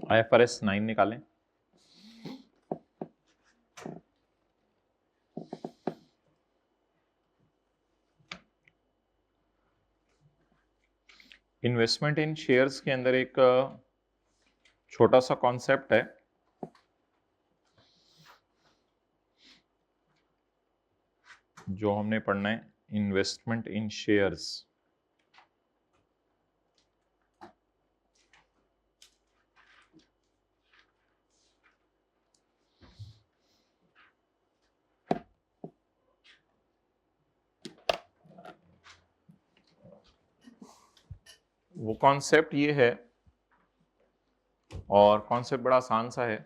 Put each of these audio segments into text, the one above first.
IFRS 9 निकालें। Investment इन shares के अंदर एक छोटा सा कॉन्सेप्ट है, जो हमने पढ़ना है, इन्वेस्टमेंट इन शेयर्स। वो कॉन्सेप्ट ये है, और कॉन्सेप्ट बड़ा आसान सा है।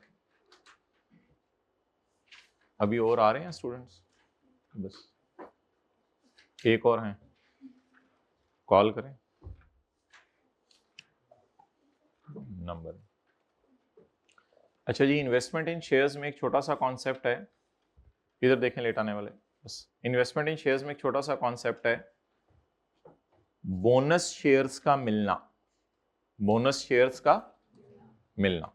अभी और आ रहे हैं स्टूडेंट्स? बस एक और हैं, कॉल करें नंबर। अच्छा जी, इन्वेस्टमेंट इन शेयर्स में एक छोटा सा कॉन्सेप्ट है, इधर देखें लेट आने वाले। बस इन्वेस्टमेंट इन शेयर्स में एक छोटा सा कॉन्सेप्ट है, बोनस शेयर्स का मिलना। बोनस शेयर्स का मिलना।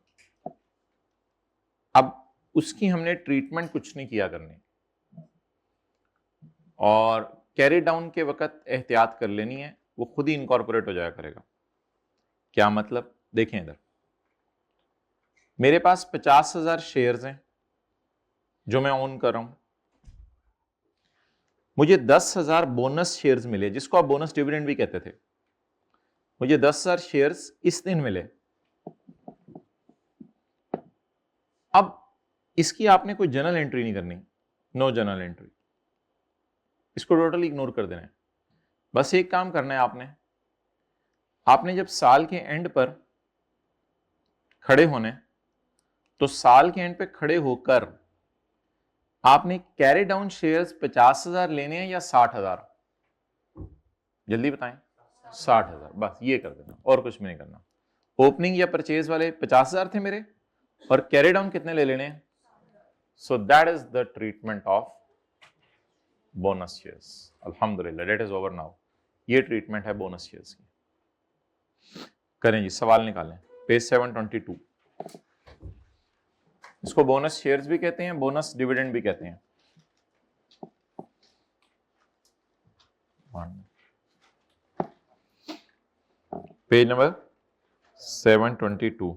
अब उसकी हमने ट्रीटमेंट कुछ नहीं किया करनी, और कैरी डाउन के वक्त एहतियात कर लेनी है, वो खुद ही इनकॉर्पोरेट हो जाया करेगा। क्या मतलब? देखें इधर, मेरे पास 50,000 शेयर्स हैं जो मैं ओन कर रहा हूं। मुझे 10,000 बोनस शेयर्स मिले, जिसको आप बोनस डिविडेंड भी कहते थे। मुझे 10,000 शेयर्स इस दिन मिले। अब इसकी आपने कोई जर्नल एंट्री नहीं करनी, नो जर्नल एंट्री, इसको टोटली इग्नोर कर देना है। बस एक काम करना है आपने जब साल के एंड पर खड़े होने, तो साल के एंड पे खड़े होकर आपने कैरी डाउन शेयर्स 50,000 लेने हैं या 60,000? जल्दी बताएं। 60,000, बस ये कर देना, और कुछ भी नहीं करना। ओपनिंग या परचेज वाले 50,000 थे मेरे, और कैरी डाउन कितने ले लेने हैं? So that is the treatment of bonus shares. अल्हम्दुलिल्लाह, दैट इज ओवर नाउ। ये ट्रीटमेंट है बोनस शेयर्स की। करें जी, सवाल निकालें, पेज 722। इसको बोनस शेयर्स भी कहते हैं, बोनस डिविडेंड भी कहते हैं। Page number 722।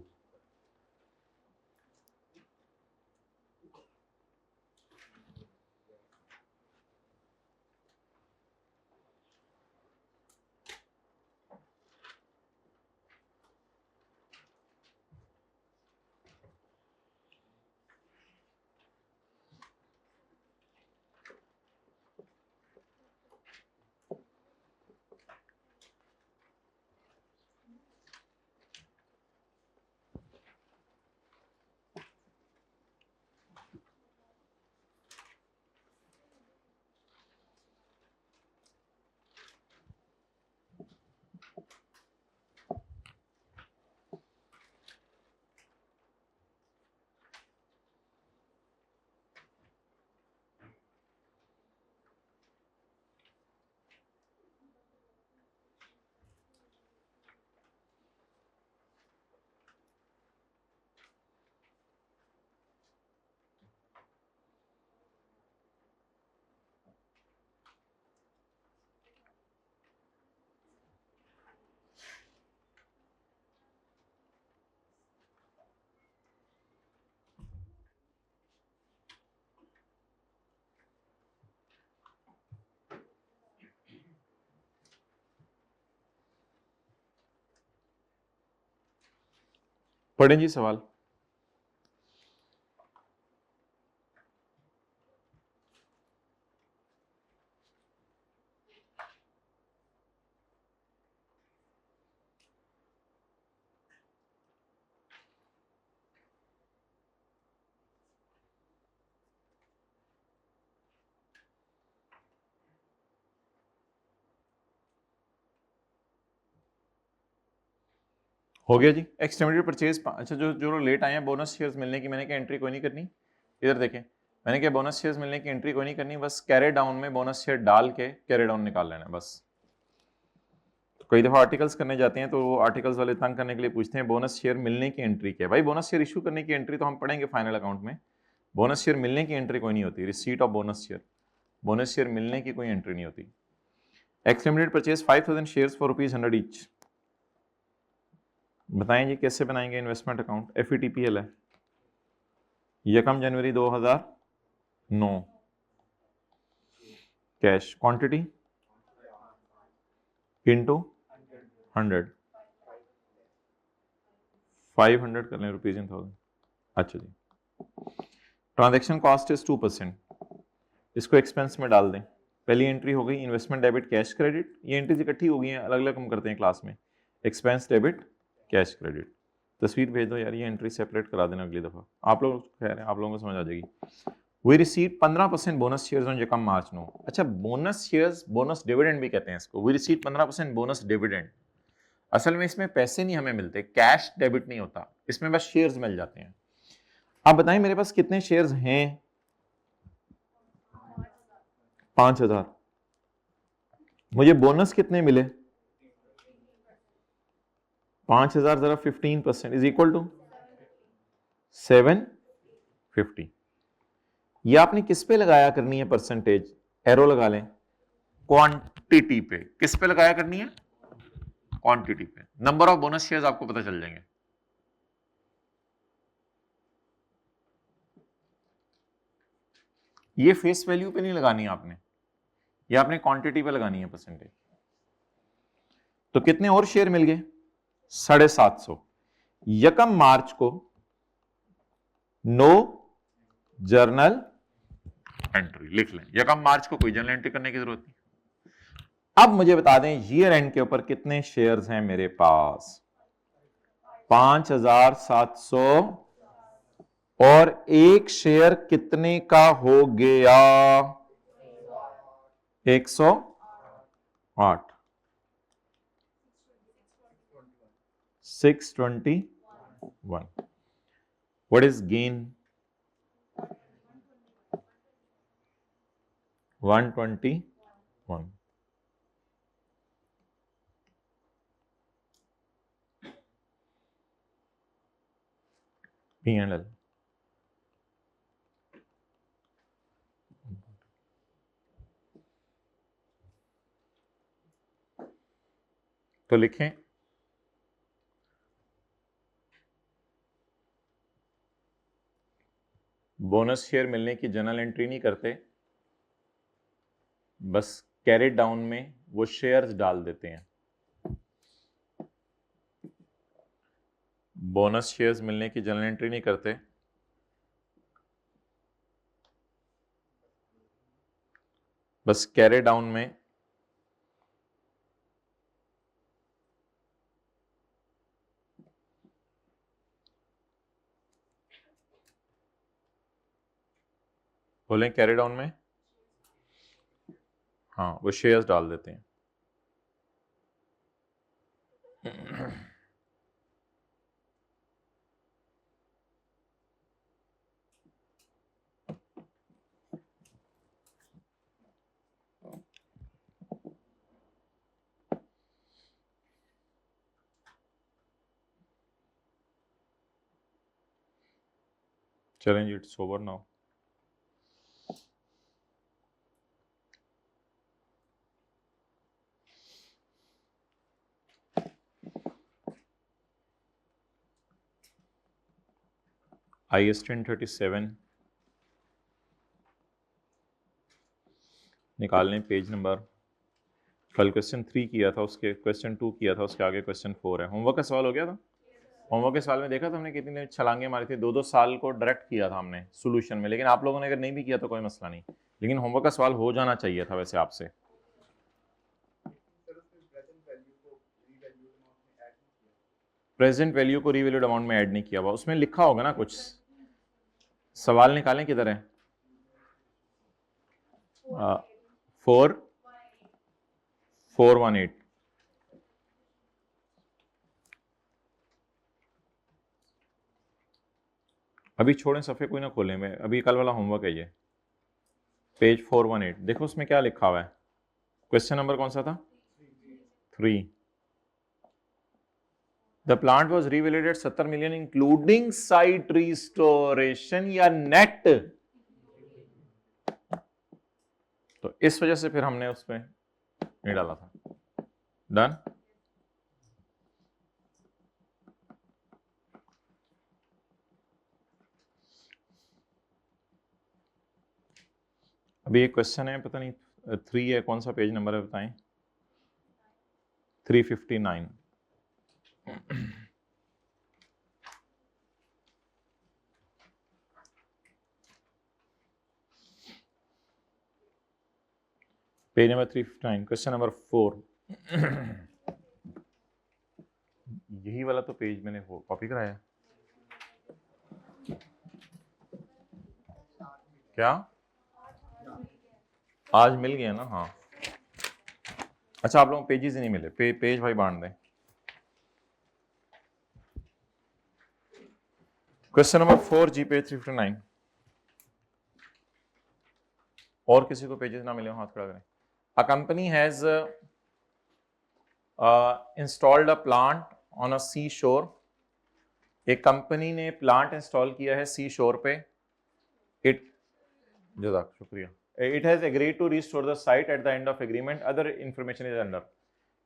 पढ़ें जी सवाल। हो गया जी। एक्सटेंडेड परचेज, अच्छा जो लेट आए हैं, बोनस शेयर्स मिलने की मैंने क्या एंट्री कोई नहीं करनी। इधर देखें, मैंने क्या बोनस शेयर्स मिलने की एंट्री कोई नहीं करनी, बस कैरी डाउन में बोनस शेयर डाल के कैरी डाउन निकाल लेना है बस। कई दफ़ा आर्टिकल्स करने जाते हैं तो वो आर्टिकल्स वाले तंग करने के लिए पूछते हैं बोनस शेयर मिलने की एंट्री क्या है। भाई बोनस शेयर इशू करने की एंट्री तो हम पढ़ेंगे फाइनल अकाउंट में, बोनस शेयर मिलने की एंट्री कोई नहीं होती। Receipt of bonus share, bonus share मिलने की कोई एंट्री नहीं होती। X limited purchase 5000 shares for ₹100 each. बताएं जी कैसे बनाएंगे इन्वेस्टमेंट अकाउंट। FETPL है, 1 जनवरी 2009, कैश क्वांटिटी इंटू 100, 500 कर लें रुपीज इन 1000। अच्छा जी, ट्रांजैक्शन कॉस्ट इज 2%, इसको एक्सपेंस में डाल दें। पहली एंट्री हो गई इन्वेस्टमेंट डेबिट कैश क्रेडिट, ये एंट्रीज इकट्ठी हो गई हैं, अलग अलग हम करते हैं क्लास में। एक्सपेंस डेबिट कैश क्रेडिट, तस्वीर भेज दो यार, ये एंट्री सेपरेट करा देना अगली दफा। आप लोग कह रहे हैं, आप लोगों को समझ आ जाएगी। We receive 15% bonus shares on यकम मार्च नो। अच्छा, बोनस शेयर्स, बोनस डिविडेंड भी कहते हैं इसको। We receive 15% bonus dividend. असल में इसमें पैसे नहीं हमें मिलते, कैश डेबिट नहीं होता, इसमें बस शेयर्स मिल जाते हैं। आप बताएं मेरे पास कितने शेयर्स हैं? 5000। मुझे बोनस कितने मिले? 5000 जरा 15% इज इक्वल टू 750। ये आपने किस पे लगाया करनी है परसेंटेज? एरो लगा लें, क्वांटिटी पे। किस पे लगाया करनी है? क्वांटिटी पे। नंबर ऑफ बोनस शेयर्स आपको पता चल जाएंगे। ये फेस वैल्यू पे नहीं लगानी है आपने, ये आपने क्वांटिटी पे लगानी है परसेंटेज। तो कितने और शेयर मिल गए? 750। यकम मार्च को नो जर्नल एंट्री लिख लें। यकम मार्च को कोई जर्नल एंट्री करने की जरूरत नहीं। अब मुझे बता दें ईयर एंड के ऊपर कितने शेयर्स हैं मेरे पास? 5700, और एक शेयर कितने का हो गया? 108, 621। What is gain? 121। P&L तो लिखें बोनस शेयर मिलने की जर्नल एंट्री नहीं करते, बस कैरी डाउन में वो शेयर्स डाल देते हैं। बोनस शेयर्स मिलने की जर्नल एंट्री नहीं करते, बस कैरी डाउन में बोलें, कैरी डाउन में हाँ वो शेयर्स डाल देते हैं। चलें जी, इट्स ओवर नाउ। IS 1037 निकाल लें, पेज नंबर। कल क्वेश्चन 3 किया था, उसके क्वेश्चन 2 किया था, उसके आगे क्वेश्चन 4 है। होमवर्क का सवाल हो गया था। होमवर्क के सवाल में देखा था हमने कितनी छलांगे मारी थी, 2-2 साल को डायरेक्ट किया था हमने सोल्यूशन में। लेकिन आप लोगों ने अगर नहीं भी किया तो कोई मसला नहीं, लेकिन होमवर्क का सवाल हो जाना चाहिए था वैसे आपसे। प्रेजेंट वैल्यू को रीवैल्यूड अमाउंट में ऐड नहीं किया हुआ, उसमें लिखा होगा ना कुछ। सवाल निकालें, किधर है? 418। अभी छोड़ें सफ़े, कोई ना खोलें, मैं अभी कल वाला होमवर्क है ये। पेज 418 देखो, उसमें क्या लिखा हुआ है। क्वेश्चन नंबर कौन सा था? 3। The plant was revaluated 70 million including site restoration या नेट। तो इस वजह से फिर हमने उसमें नहीं डाला था। डन। अभी एक क्वेश्चन है, पता नहीं 3 है, कौन सा पेज नंबर है बताएं। 359। Page number 359, question number 4। यही वाला तो पेज मैंने कॉपी कराया। क्या आज मिल गया ना? हाँ अच्छा, आप लोगों को पेजेस ही नहीं मिले। पेज भाई बांट दें। क्वेश्चन नंबर 4 जी पेज 359। और किसी को पेजेस ना मिले हाथ खड़ा करें। A company has installed a plant on a sea shore. एक कंपनी ने प्लांट इंस्टॉल किया है सी शोर पे। इट जज़ाक शुक्रिया। It has agreed to restore the site at the end of agreement. Other information is under.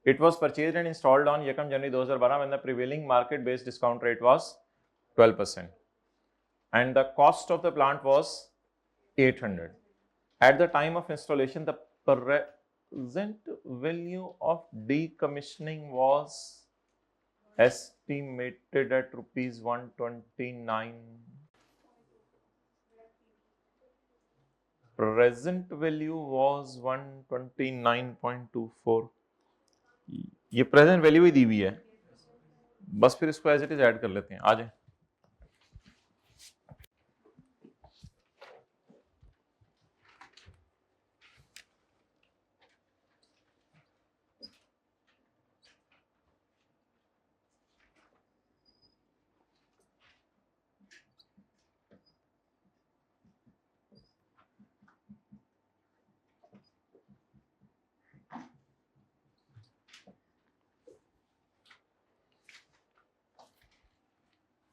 It was purchased and installed on 1 January 2012 when the prevailing market-based discount rate was 12%. And the cost of the plant was 800. At the time of installation, the present value of decommissioning was estimated at rupees 129. Present value was 129.24. ये present value ही दी हुई है, बस फिर इसको as it is add कर लेते हैं। आ जाए।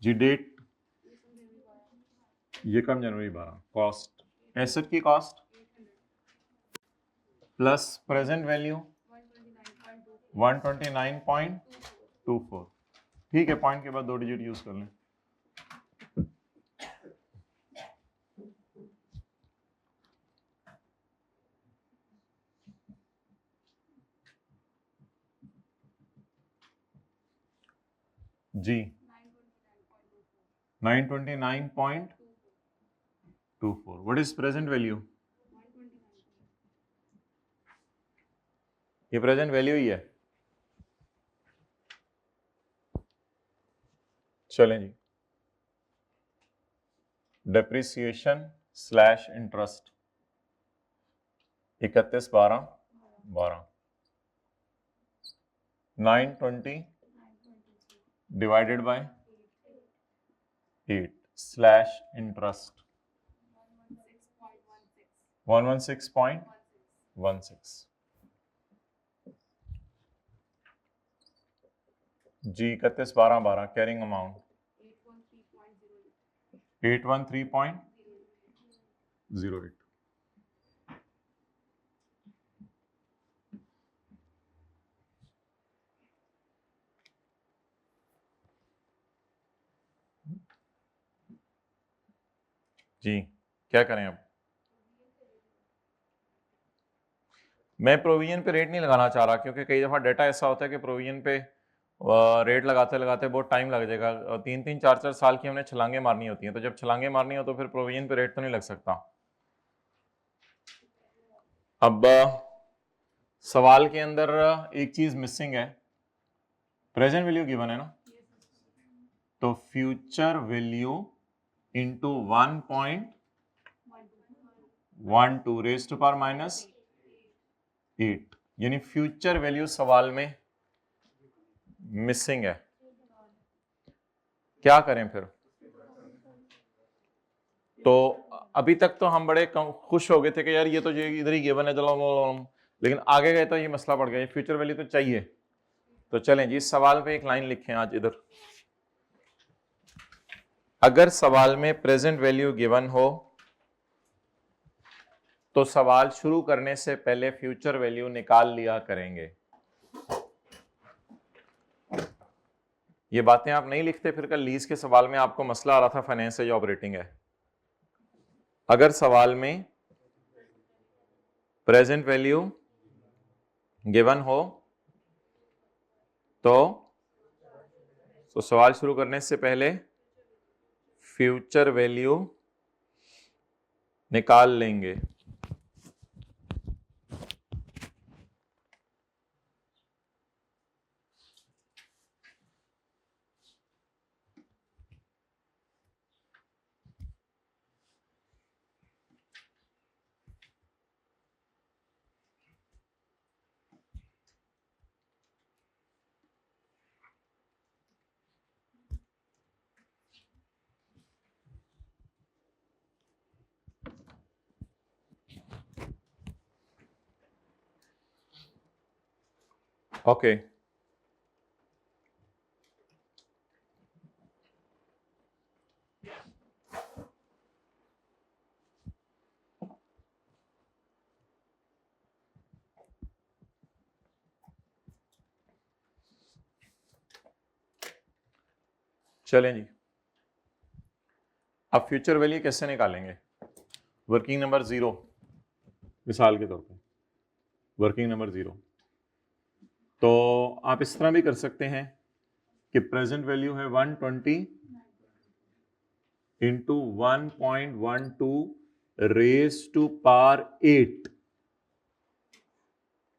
जी डेट 1 जनवरी 12। कॉस्ट एसेट की कॉस्ट प्लस प्रेजेंट वैल्यू 129.24। ठीक है, पॉइंट के बाद 2 डिजिट यूज कर लें। जी 929.24। What is present value? ये प्रेजेंट वैल्यू ही है। चलें जी। Depreciation slash interest 31/12/12 920 divided by 8 slash interest 116.16। जी 31/12/12 कैरिंग अमाउंट 813.08। जी क्या करें अब? मैं प्रोविजन पे रेट नहीं लगाना चाह रहा, क्योंकि कई दफ़ा डाटा ऐसा होता है कि प्रोविजन पे रेट लगाते लगाते बहुत टाइम लग जाएगा। 3-3 4-4 साल की हमने छलांगे मारनी होती हैं, तो जब छलांगे मारनी हो तो फिर प्रोविजन पे रेट तो नहीं लग सकता। अब सवाल के अंदर एक चीज मिसिंग है, प्रेजेंट वैल्यू गिवन है ना, तो future value into 1.12 raise to power -8, यानी फ्यूचर वैल्यू सवाल में मिसिंग है। क्या करें फिर? तो अभी तक तो हम बड़े खुश हो गए थे कि यार ये तो इधर ही गिवन है, चलो, लेकिन आगे गए तो ये मसला पड़ गया, फ्यूचर वैल्यू तो चाहिए। तो चलें जी, इस सवाल पे एक लाइन लिखें आज इधर। अगर सवाल में प्रेजेंट वैल्यू गिवन हो तो सवाल शुरू करने से पहले फ्यूचर वैल्यू निकाल लिया करेंगे। ये बातें आप नहीं लिखते, फिर कल लीज के सवाल में आपको मसला आ रहा था फाइनेंस है या ऑपरेटिंग है। अगर सवाल में प्रेजेंट वैल्यू गिवन हो तो सवाल शुरू करने से पहले फ्यूचर वैल्यू निकाल लेंगे। ओके चलें जी, अब फ्यूचर वैल्यू कैसे निकालेंगे। वर्किंग नंबर 0 मिसाल के तौर पे, वर्किंग नंबर 0, तो आप इस तरह भी कर सकते हैं कि प्रेजेंट वैल्यू है 120 इंटू 1.12 रेज टू पावर 8,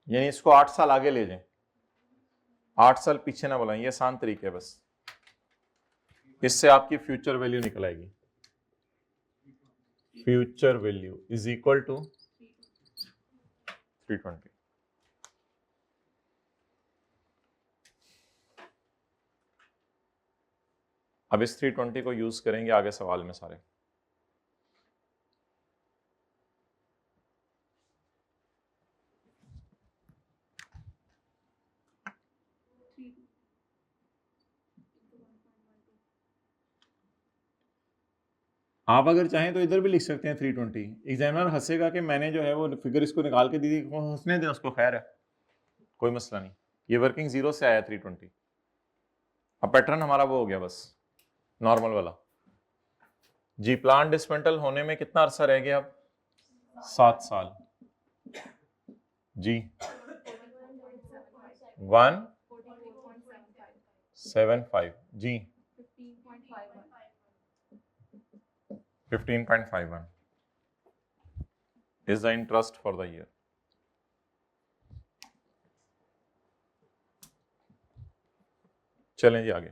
यानी इसको 8 साल आगे ले जाएं, 8 साल पीछे ना बुलाएं। ये आसान तरीके है, बस इससे आपकी फ्यूचर वैल्यू निकल आएगी। Future value is equal to 320। अब इस 320 को यूज करेंगे आगे सवाल में सारे। आप अगर चाहें तो इधर भी लिख सकते हैं 320। एग्जामिनर हंसेगा कि मैंने जो है वो फिगर इसको निकाल के दी थी, हंसने दें उसको, खैर है, कोई मसला नहीं। ये वर्किंग 0 से आया 320। अब पैटर्न हमारा वो हो गया बस नॉर्मल वाला जी। प्लांट डिसमेंटल होने में कितना अरसा रह गया अब? 7 साल जी। 175 जी, 15.51 is the interest for the year। चलें जी आगे।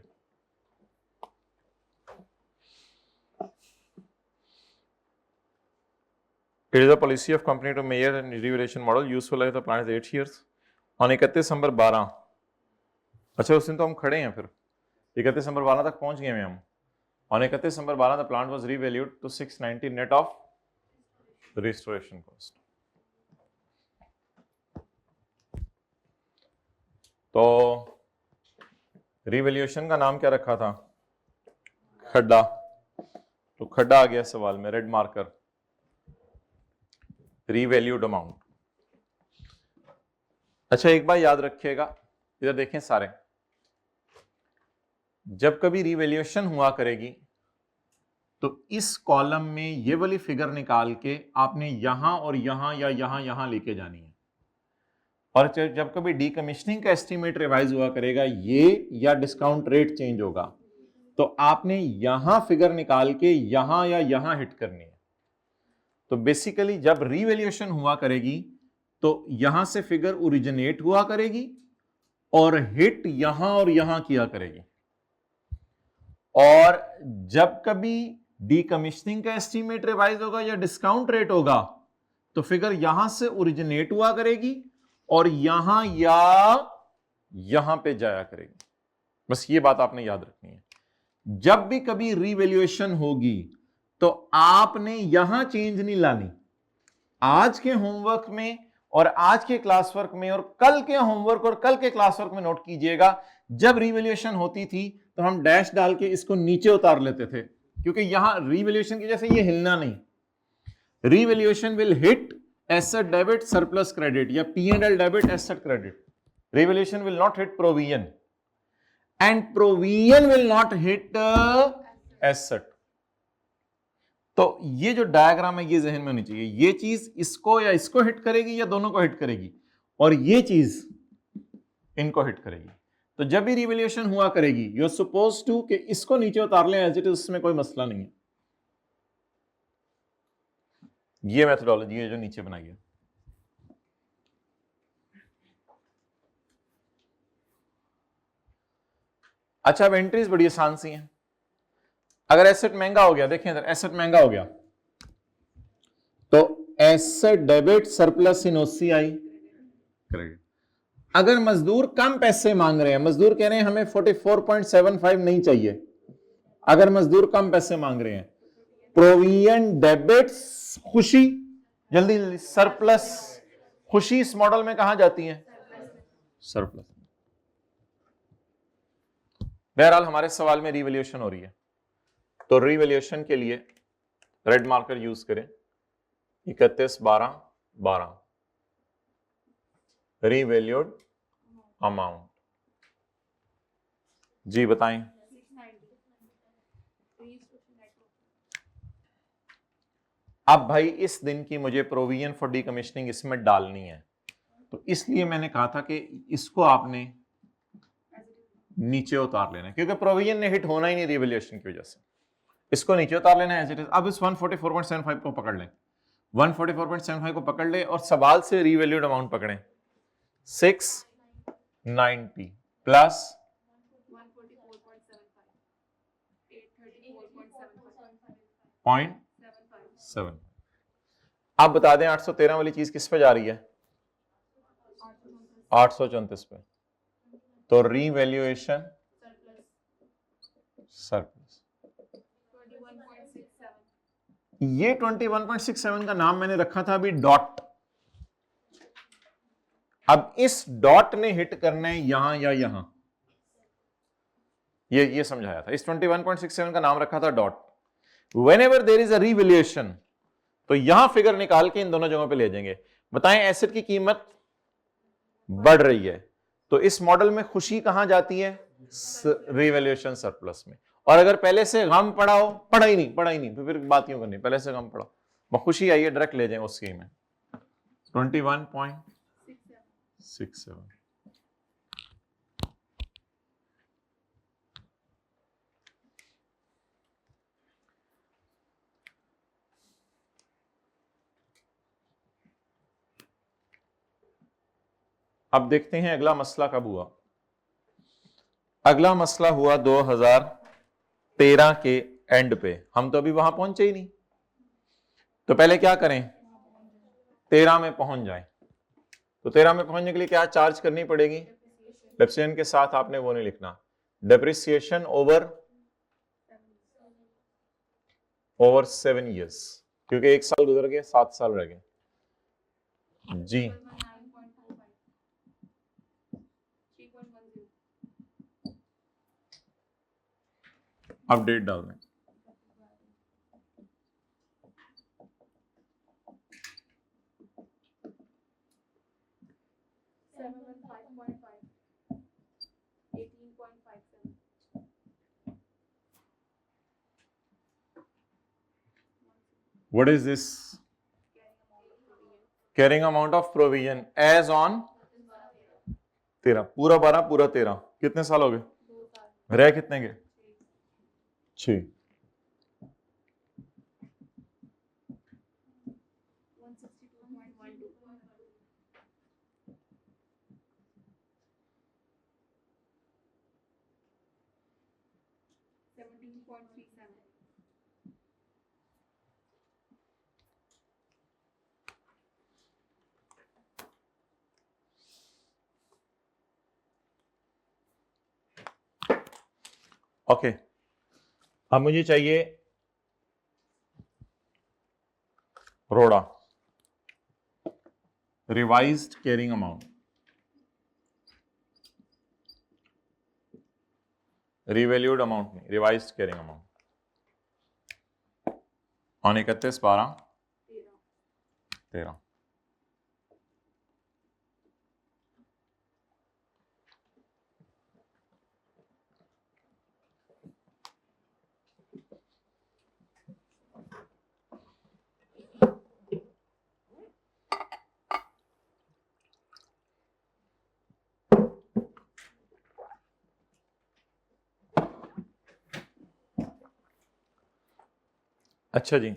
It is a policy of company to measure and revaluation model useful life of the plant is 8 years। on 31 दिसंबर 12, अच्छा उस दिन तो हम खड़े हैं, फिर 31 दिसंबर 12 तक पहुंच गए हैं हम। on 31 December 12 the plant was revalued to 690 net of restoration cost। तो रिवैल्यूएशन का नाम क्या रखा था? खड्डा। तो खड्डा आ गया सवाल में, रेड मार्कर, रीवैल्यूड अमाउंट। अच्छा एक बार याद रखिएगा, इधर देखें सारे, जब कभी रिवैल्यूएशन हुआ करेगी तो इस कॉलम में ये वाली फिगर निकाल के आपने यहां और यहां या यहां लेके जानी है। और जब कभी डीकमीशनिंग का एस्टीमेट रिवाइज हुआ करेगा ये, या डिस्काउंट रेट चेंज होगा, तो आपने यहां फिगर निकाल के यहां या यहां हिट करनी है। तो बेसिकली जब रीवैल्यूएशन हुआ करेगी तो यहां से फिगर ओरिजिनेट हुआ करेगी और हिट यहां और यहां किया करेगी। और जब कभी डीकमीशनिंग का एस्टीमेट रिवाइज होगा या डिस्काउंट रेट होगा तो फिगर यहां से ओरिजिनेट हुआ करेगी और यहां या यहां पे जाया करेगी। बस ये बात आपने याद रखनी है। जब भी कभी रीवैल्यूएशन होगी तो आपने यहां चेंज नहीं लानी। आज के होमवर्क में और आज के क्लास वर्क में और कल के होमवर्क और कल के क्लास वर्क में नोट कीजिएगा, जब रिवैल्यूएशन होती थी तो हम डैश डाल के इसको नीचे उतार लेते थे, क्योंकि यहां रिवैल्यूएशन की जैसे ये हिलना नहीं। Revaluation will hit asset debit surplus credit या P&L debit asset credit. Revaluation will not hit provision and provision will not hit asset. तो ये जो डायग्राम है ये जहन में होनी चाहिए, ये चीज इसको या इसको हिट करेगी या दोनों को हिट करेगी, और ये चीज इनको हिट करेगी। तो जब भी रिवैल्यूएशन हुआ करेगी यू आर सपोज टू कि इसको नीचे उतार लें एज इट इज, उसमें कोई मसला नहीं है। ये मेथोडोलॉजी है जो नीचे बनाई है। अच्छा, अब एंट्रीज बड़ी आसान सी हैं। अगर एसेट महंगा हो गया, देखें इधर, एसेट महंगा हो गया तो एसेट डेबिट सरप्लस इन OCI क्रेडिट। अगर मजदूर कम पैसे मांग रहे हैं, मजदूर कह रहे हैं हमें 44.75 नहीं चाहिए, अगर मजदूर कम पैसे मांग रहे हैं, प्रोविजन डेबिट खुशी, जल्दी जल्दी, सरप्लस खुशी इस मॉडल में कहां जाती है? सरप्लस। बहरहाल हमारे सवाल में रिवैल्यूएशन हो रही है, तो रिवैल्यूएशन के लिए रेड मार्कर यूज करें। 31/12/12 रिवैल्यूड अमाउंट। जी बताएं। अब भाई इस दिन की मुझे प्रोविजन फॉर डीकमीशनिंग इसमें डालनी है, तो इसलिए मैंने कहा था कि इसको आपने नीचे उतार लेना है, क्योंकि प्रोविजन ने हिट होना ही नहीं रिवैल्यूएशन की वजह से, इसको नीचे उतार लेना है एज इट इज। अब इस 144.75 को पकड़ लें, 144.75 को पकड़ ले और सवाल से रिवैल्यूड अमाउंट पकड़ें, 690 प्लस 0.7। आप बता दें 813 वाली चीज किस पे जा रही है? 834 पे। तो रिवैल्यूएशन सरप्लस। ये 21.67 का नाम मैंने रखा था अभी डॉट। अब इस डॉट ने हिट करना है यहां या यहां, ये समझाया था। इस 21.67 का नाम रखा था dot. Whenever there is a revaluation, तो यहां फिगर निकाल के इन दोनों जगहों पे ले जाएंगे। बताएं एसेट की कीमत बढ़ रही है, तो इस मॉडल में खुशी कहां जाती है? रिवैल्यूएशन सरप्लस में। और अगर पहले से गम पड़ा हो, पड़ा ही नहीं तो फिर बात क्यों करनी, पहले से गम पड़ा, खुशी आई है डायरेक्ट ले जाएं उसकी में। 21.67। अब देखते हैं अगला मसला कब हुआ। अगला मसला हुआ 2013 के एंड पे। हम तो अभी वहां पहुंचे ही नहीं, तो पहले क्या करें, 13 में पहुंच जाएं। तो 13 में पहुंचने के लिए क्या चार्ज करनी पड़ेगी? डेप्रिसिएशन के साथ आपने वो नहीं लिखना, डेप्रिसिएशन ओवर 7 ईयर्स, क्योंकि 1 साल गुजर गए, 7 साल रह गए। जी अपडेट डाल दें। What is this? Carrying amount of provision as on 13, पूरा 12 पूरा 13, कितने साल हो गए? रह कितने के? 6। ओके, अब मुझे चाहिए रोड़ा। Revised carrying amount, revalued amount नहीं, रिवाइज्ड कैरिंग अमाउंट ऑन 31/12/13। अच्छा जी,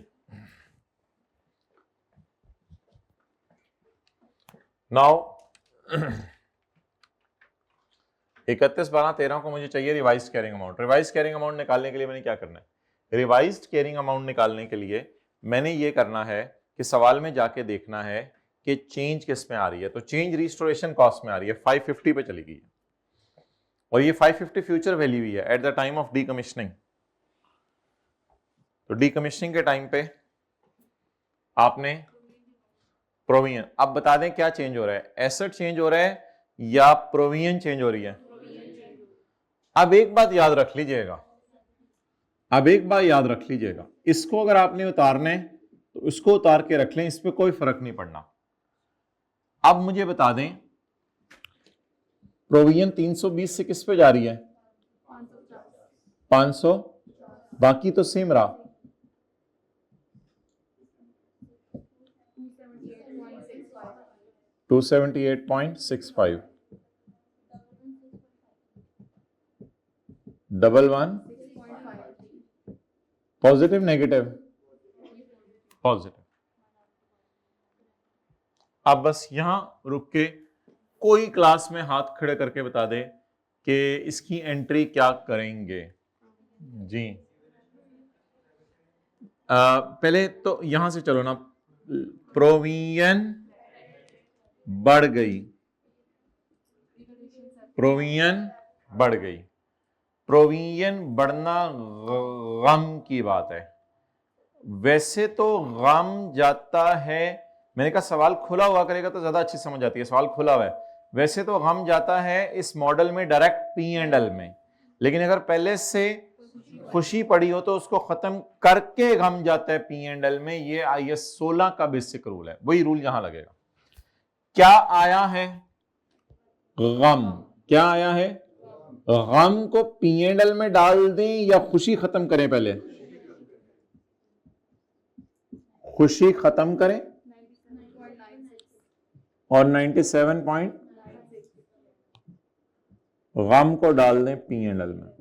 नाउ 31/12/13 को मुझे चाहिए revised carrying amount. Revised carrying amount निकालने के लिए मैंने क्या करना है? रिवाइज्ड कैरिंग अमाउंट निकालने के लिए मैंने ये करना है कि सवाल में जाके देखना है कि चेंज किस में आ रही है। तो चेंज रिस्टोरेशन कॉस्ट में आ रही है, 550 पे चली गई है, और ये 550 फ्यूचर वैल्यू ही है at the time of decommissioning. तो डीकमिशनिंग के टाइम पे आपने प्रोविजन, अब बता दें क्या चेंज हो रहा है, एसेट चेंज हो रहा है या प्रोविजन चेंज हो रही है? अब एक बात याद रख लीजिएगा, इसको अगर आपने उतारना है तो इसको उतार के रख लें, इस पे कोई फर्क नहीं पड़ना। अब मुझे बता दें प्रोविजन 320 से किस पे जा रही है? 500, बाकी तो सेम रहा। 278.65, 11 पॉजिटिव नेगेटिव? पॉजिटिव। अब बस यहां रुक के कोई क्लास में हाथ खड़े करके बता दे कि इसकी एंट्री क्या करेंगे जी। पहले तो यहां से चलो ना, प्रोविजन बढ़ गई, प्रोविजन बढ़ गई, प्रोविजन बढ़ना गम की बात है। वैसे तो गम जाता है, मैंने कहा सवाल खुला हुआ करेगा तो ज्यादा अच्छी समझ आती है, सवाल खुला हुआ है। वैसे तो गम जाता है इस मॉडल में डायरेक्ट P&L में, लेकिन अगर पहले से खुशी पड़ी हो तो उसको खत्म करके गम जाता है P&L में। ये IS 16 का बेसिक रूल है, वही रूल यहां लगेगा। क्या आया है? गम। क्या आया है? गम को P&L में डाल दें या खुशी खत्म करें? पहले खुशी खत्म करें और 97 गम को डाल दें P&L में।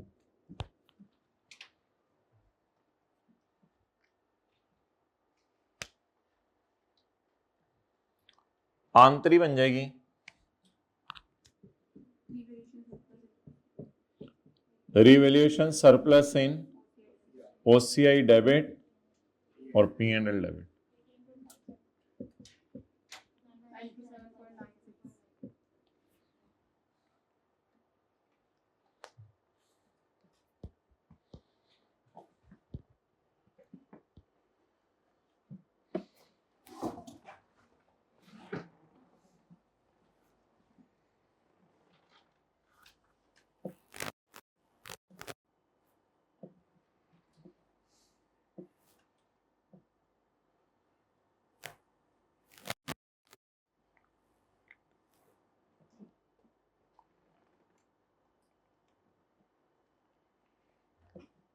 आंतरी बन जाएगी रिवैल्यूएशन सरप्लस इन OCI डेबिट और P&L डेबिट।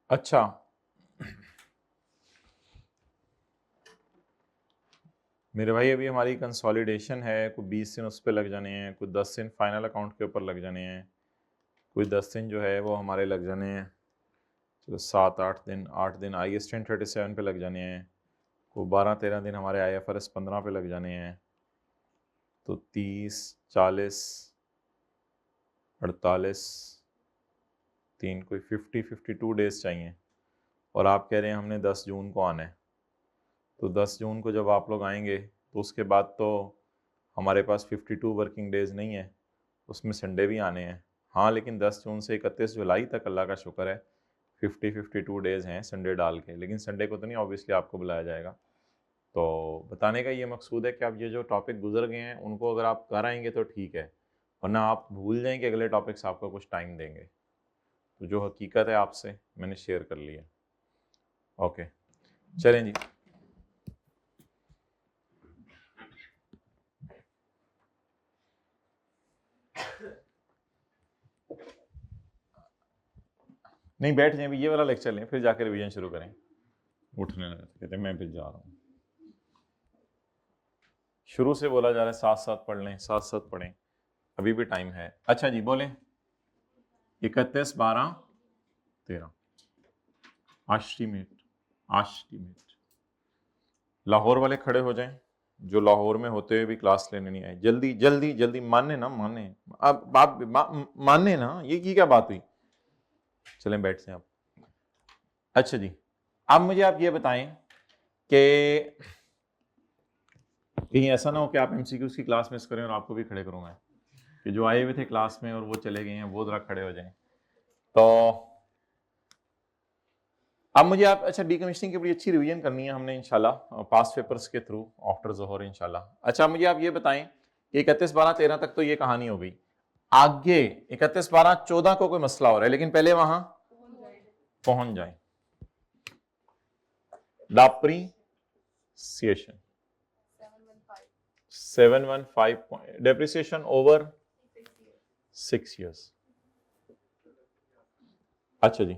अच्छा, मेरे भाई अभी हमारी कंसोलिडेशन है, कोई 20 दिन उस पर लग जाने हैं, कोई 10 दिन फाइनल अकाउंट के ऊपर लग जाने हैं, कोई 10 दिन जो है वो हमारे लग जाने हैं, चलो 7-8 दिन, 8 दिन IAS 1037 पे लग जाने हैं, कोई 12-13 दिन हमारे IFRS 15 पे लग जाने हैं। तो 30, 40, 48, 3, कोई 52 डेज चाहिए। और आप कह रहे हैं हमने 10 जून को आना है, तो 10 जून को जब आप लोग आएंगे तो उसके बाद तो हमारे पास 52 वर्किंग डेज नहीं है, उसमें संडे भी आने हैं। हाँ, लेकिन 10 जून से 31 जुलाई तक अल्लाह का शुक्र है 52 डेज हैं संडे डाल के, लेकिन संडे को तो नहीं ऑब्वियसली आपको बुलाया जाएगा। तो बताने का ये मकसूद है कि आप ये जो टॉपिक गुजर गए हैं उनको अगर आप कर आएंगे तो ठीक है, वरना आप भूल जाएंगे, अगले टॉपिक्स आपको कुछ टाइम देंगे। तो जो हकीकत है आपसे मैंने शेयर कर लिया। ओके चलें जी। नहीं बैठ जाए, ये वाला लेक्चर लें फिर जाकर रिवीजन शुरू करें। उठने लगे कहते मैं फिर जा रहा हूँ। शुरू से बोला जा रहा है साथ साथ पढ़ लें, साथ साथ पढ़ें, अभी भी टाइम है। अच्छा जी बोलें। 31 12 13 आस्टीमेट। लाहौर वाले खड़े हो जाएं, जो लाहौर में होते हुए भी क्लास लेने नहीं आए। जल्दी जल्दी जल्दी, माने ना, माने अब आप माने ना, ये क्या बात हुई। चलें बैठ से आप। अच्छा जी, अब मुझे आप ये बताएं कि कहीं ऐसा ना हो कि आप एमसीक्यूज की क्लास मिस करें और आपको भी खड़े करूंगा कि जो आए हुए थे क्लास में और वो चले गए हैं, वो जरा खड़े हो जाएं। तो अब मुझे आप, अच्छा डीकमीशनिंग की बड़ी अच्छी रिवीजन करनी है हमने इंशाल्लाह पास्ट पेपर्स के थ्रू आफ्टर ज़ोहर इंशाल्लाह। अच्छा मुझे आप ये बताएं कि 31 12 13 तक तो ये कहानी हो गई, आगे 31 12 14 को कोई मसला हो रहा है, लेकिन पहले वहां पहुंच जाए। Depreciation 715 depreciation over 6 years। अच्छा जी,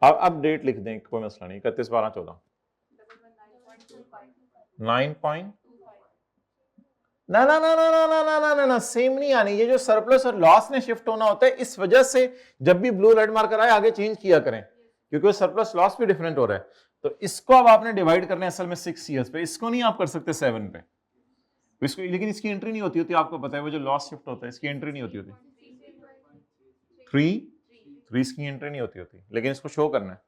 अब डेट लिख दें, कोई मसला नहीं। 31 12 14 9 पॉइंट ना ना ना ना ना ना ना ना ना ना सेम नहीं आनी। ये जो सरप्लस और लॉस ने शिफ्ट होना होता है, इस वजह से जब भी ब्लू रेड मार्कर आए आगे चेंज किया करें, क्योंकि सरप्लस लॉस भी डिफरेंट हो रहा है। तो इसको अब आपने डिवाइड करना है असल में 6 years पे, इसको नहीं आप कर सकते 7 पे। इसको, लेकिन इसकी एंट्री नहीं होती आपको पता है, वो जो लॉस शिफ्ट होता है इसकी एंट्री नहीं होती 3 इसकी एंट्री नहीं होती, लेकिन इसको शो करना है।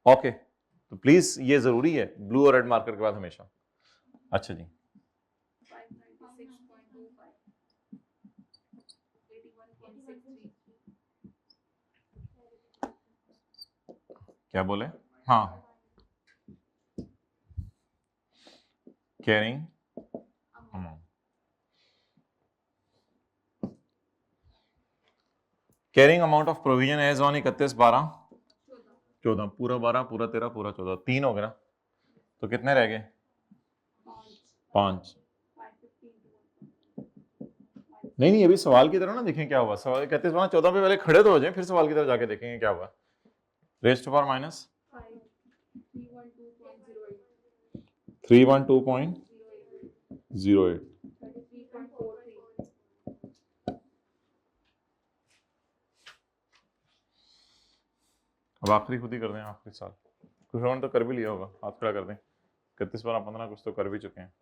ओके, तो प्लीज ये जरूरी है ब्लू और रेड मार्कर के बाद हमेशा। अच्छा जी, क्या बोले? हाँ, carrying amount, carrying amount of provision as on 31 12 14, पूरा 12 पूरा 13 पूरा 14, 3 हो गए ना, तो कितने रह गए? 5। नहीं अभी सवाल की तरफ ना देखें क्या हुआ। सवाल 31 12 14 पे पहले खड़े तो हो जाए, फिर सवाल की तरफ जाके देखेंगे क्या हुआ। Raise to power minus 312.08। अब आखिरी खुद ही कर दें, आखिरी साल कुछ उन्होंने तो कर भी लिया होगा, हाथ खड़ा कर दें। 31 12 15 कुछ तो कर भी चुके हैं,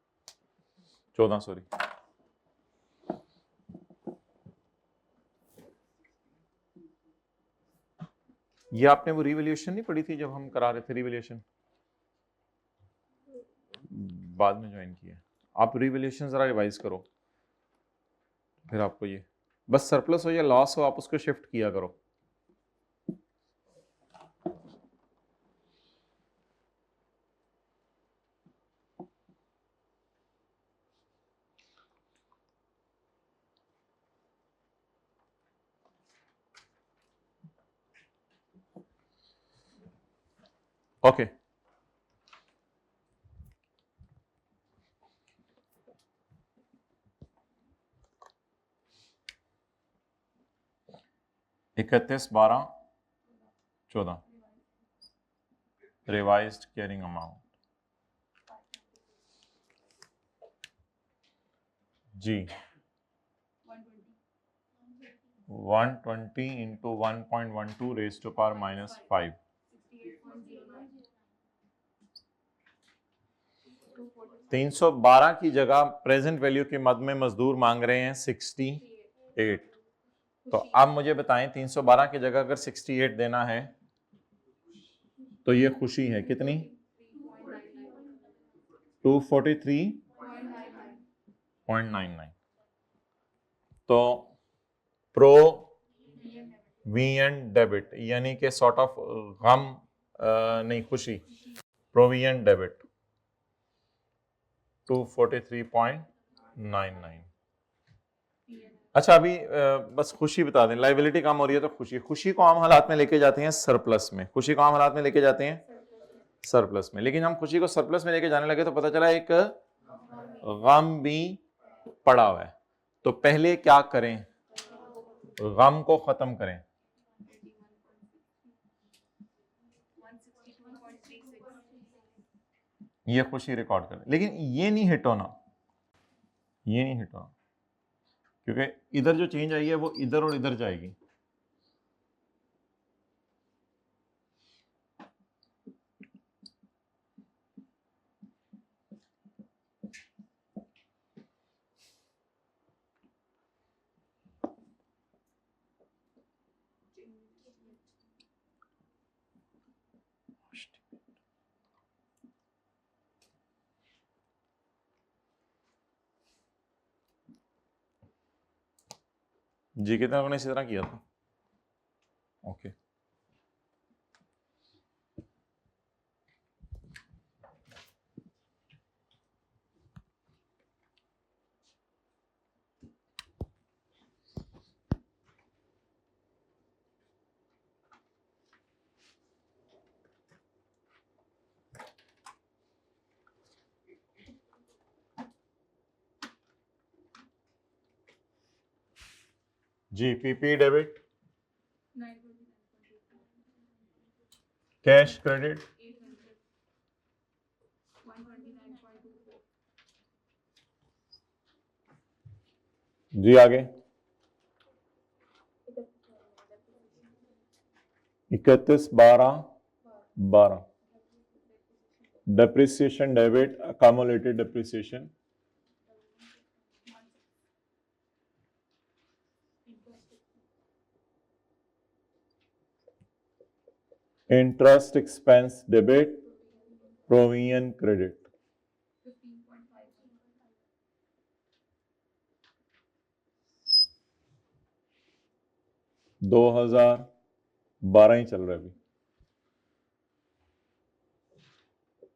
14 सॉरी। ये आपने वो रिवैल्यूएशन नहीं पढ़ी थी जब हम करा रहे थे रिवैल्यूएशन, बाद में ज्वाइन किया। आप रिवैल्यूएशन जरा रिवाइज करो, फिर आपको ये बस सरप्लस हो या लॉस हो आप उसको शिफ्ट किया करो। ओके इकतीस 12 14 रिवाइज्ड कैरिंग अमाउंट जी 120 into 1.12 raise to power minus 5, 312 की जगह प्रेजेंट वैल्यू के मद में मजदूर मांग रहे हैं 68। तो अब मुझे बताएं 312 की जगह अगर 68 देना है तो ये खुशी है कितनी? 243.99। तो प्रो वी एंड डेबिट यानी कि सॉर्ट ऑफ गम नहीं खुशी, प्रोविजन डेबिट 243.99। अच्छा अभी बस खुशी बता दें, लाइबिलिटी कम हो रही है तो खुशी को आम हालात में लेके जाते हैं सरप्लस में, खुशी को आम हालात में लेके जाते हैं सरप्लस में, लेकिन हम खुशी को सरप्लस में लेके जाने लगे तो पता चला एक गम भी पड़ा हुआ है। तो पहले क्या करें, गम को खत्म करें। ये खुशी रिकॉर्ड करें, लेकिन ये नहीं हिट होना, ये नहीं हिट होना, क्योंकि इधर जो चेंज आई है वो इधर और इधर जाएगी। जी कितना लोगों ने इसी तरह किया था? ओके जी, पीपी डेबिट, कैश क्रेडिट, जी आगे 31/12/12 depreciation debit, accumulated depreciation, interest expense debit, provision credit. 2012 ही चल रहा है अभी।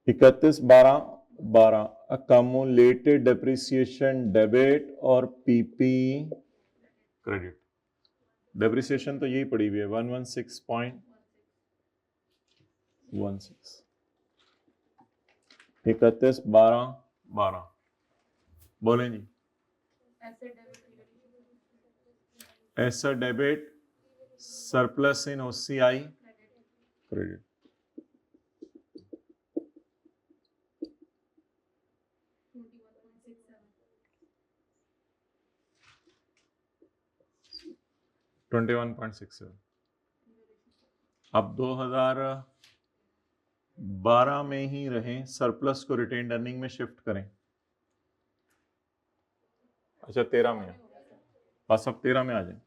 31/12/12 अकामुलेटेड डेप्रिसिएशन डेबिट और पीपी क्रेडिट। डेप्रिसिएशन तो यही पड़ी हुई है 116.16। 31/12/12 बोलें जी। Asset debit, surplus in OCI credit. $21.67। अब 2012 में ही रहें, सरप्लस को रिटेन्ड अर्निंग में शिफ्ट करें। अच्छा 13 में, बस अब 13 में आ जाए।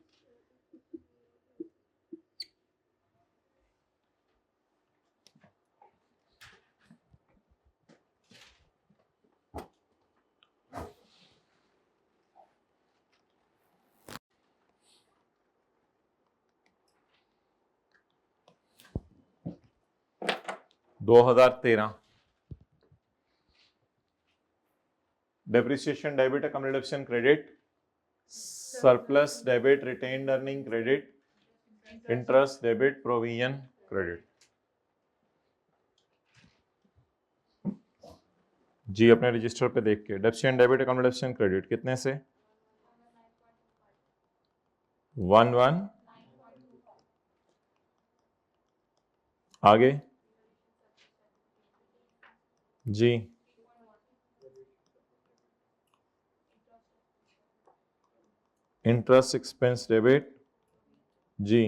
Depreciation debit, accommodation credit, surplus debit, retained earning credit, interest debit, provision credit. जी अपने रजिस्टर पे देख के डेप्रिसिएशन डेबिट, अकॉमोडेशन क्रेडिट कितने से 11 आगे जी इंटरेस्ट एक्सपेंस डेबिट जी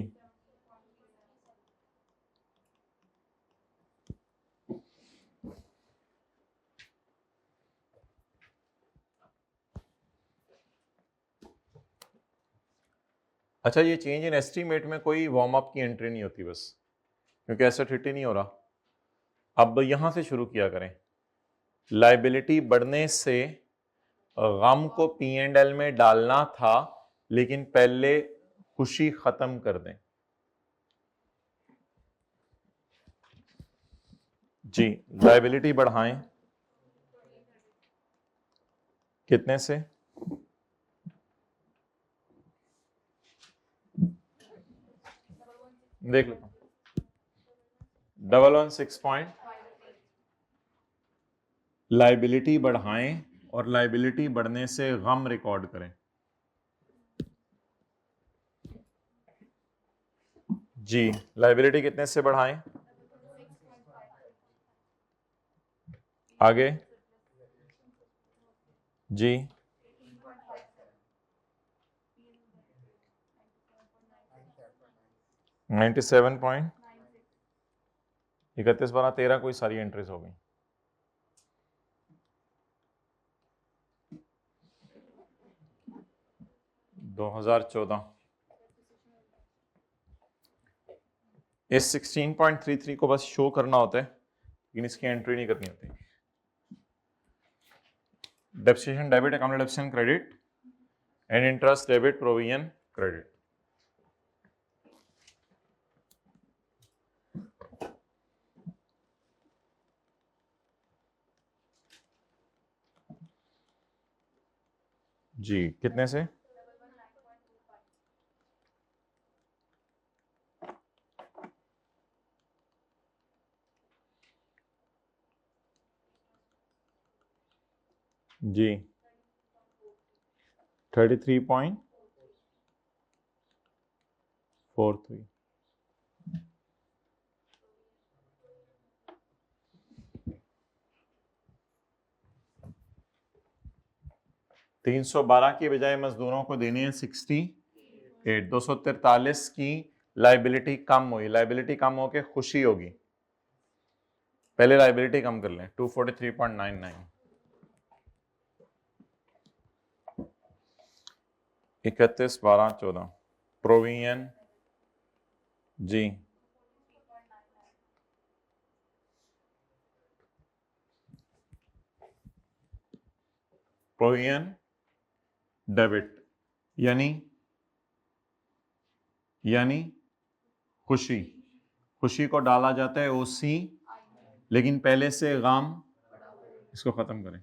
अच्छा ये चेंज इन एस्टीमेट में कोई वार्म अप की एंट्री नहीं होती बस, क्योंकि एसेट हिट ही नहीं हो रहा। अब यहां से शुरू किया करें, लायबिलिटी बढ़ने से गम को P&L में डालना था, लेकिन पहले खुशी खत्म कर दें। जी लायबिलिटी बढ़ाएं, कितने से? देख लेता हूँ। 116 लाइबिलिटी बढ़ाएं और लाइबिलिटी बढ़ने से गम रिकॉर्ड करें। जी, लाइबिलिटी कितने से बढ़ाएं? आगे जी 97.31 12 13 कोई सारी एंट्रीज हो गई। दो 2014 इस 16.33 को बस शो करना होता है, लेकिन इसकी एंट्री नहीं करनी होती। Depreciation debit, account depreciation credit and interest debit, provision credit. जी कितने से? जी 33.43। 312 की बजाय मजदूरों को देनी है 68। 243 की लाइबिलिटी कम हुई, लाइबिलिटी कम होके खुशी होगी। पहले लाइबिलिटी कम कर लें, 243.99। 31 12 14 प्रोविजन जी प्रोविजन डेबिट यानी खुशी, खुशी को डाला जाता है ओसी, लेकिन पहले से गम, इसको खत्म करें,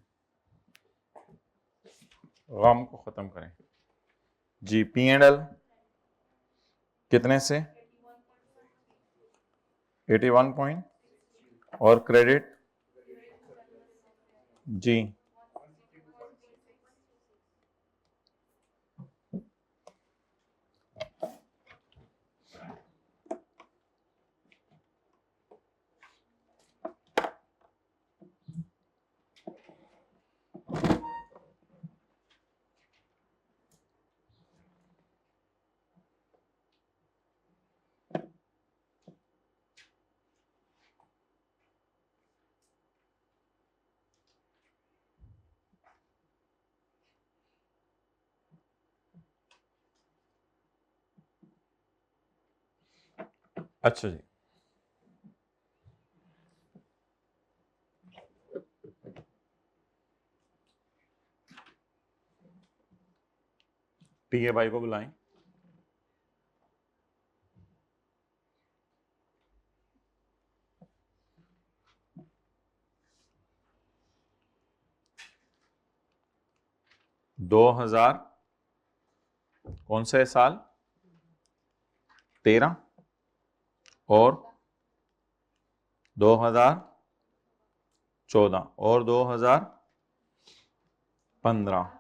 गम को खत्म करें। जी P&L कितने से? 81 पॉइंट और क्रेडिट जी अच्छा जी। टीए भाई को बुलाएं। दो हजार कौन से साल? 13 और 2014 और 2015।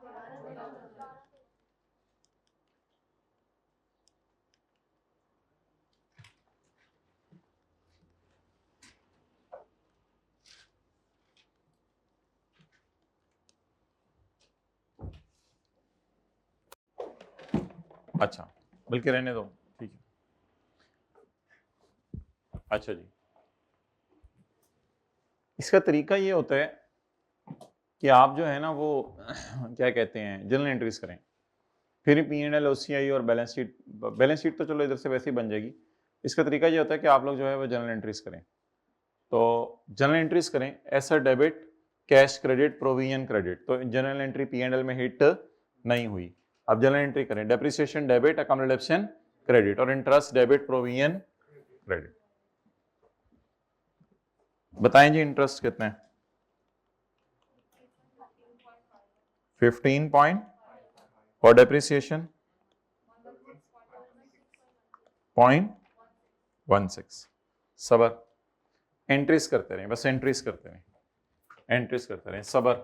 अच्छा बल्कि रहने दो, ठीक है। अच्छा जी, इसका तरीका ये होता है कि आप जो है ना वो क्या कहते हैं, जनरल एंट्रीज करें, फिर P&L, OCI और बैलेंस शीट। बैलेंस शीट तो चलो इधर से वैसे ही बन जाएगी। इसका तरीका ये होता है कि आप लोग जो है वो जनरल एंट्रीज करें। तो जनरल एंट्रीज करें, asset debit, cash credit, provision credit. तो जनरल एंट्री P&L में हिट नहीं हुई। अब जनरल एंट्री करें, depreciation debit, account depreciation credit और इंटरेस्ट डेबिट, प्रोविजन क्रेडिट। बताएं जी इंटरेस्ट कितना है? 15 पॉइंट और डेप्रिसिएशन 0.16। सबर, एंट्रीज करते रहे, बस एंट्रीज करते रहे, एंट्रीज करते रहे, सबर।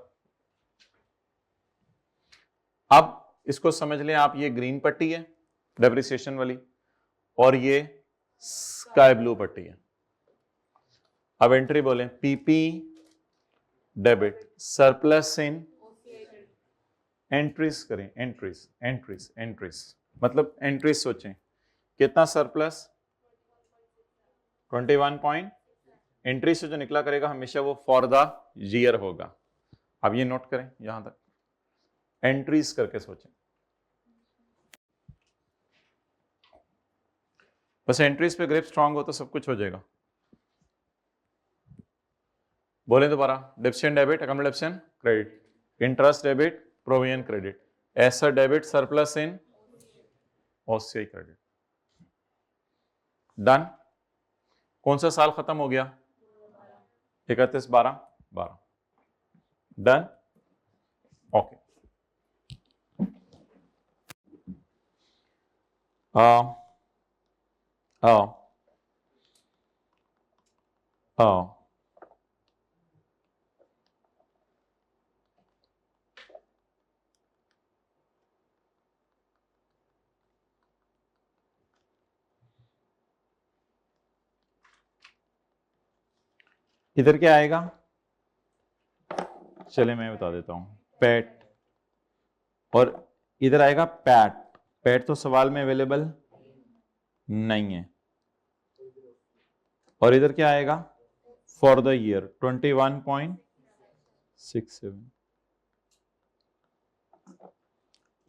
अब इसको समझ लें आप, ये ग्रीन पट्टी है डेप्रिसिएशन वाली और ये स्काई ब्लू पट्टी है। अब एंट्री बोलें, पीपी डेबिट सरप्लस इन, एंट्रीज करें, एंट्रीज एंट्रीज एंट्रीज, मतलब एंट्रीज सोचें कितना सरप्लस 21 पॉइंट, एंट्री से जो निकला करेगा हमेशा वो फॉर द ईयर होगा। अब ये नोट करें यहां तक, एंट्रीज करके सोचें, बस एंट्रीज पे ग्रिप स्ट्रांग हो तो सब कुछ हो जाएगा। बोले दोबारा, depreciation debit, account depreciation credit, interest debit, provision credit, asset debit surplus in, OCI credit. Done. कौन सा साल खत्म हो गया? 31/12/12। Done, okay. इधर क्या आएगा? चले मैं बता देता हूं, पैट, और इधर आएगा पैट। पैट तो सवाल में अवेलेबल नहीं है। और इधर क्या आएगा? For the year 21.67।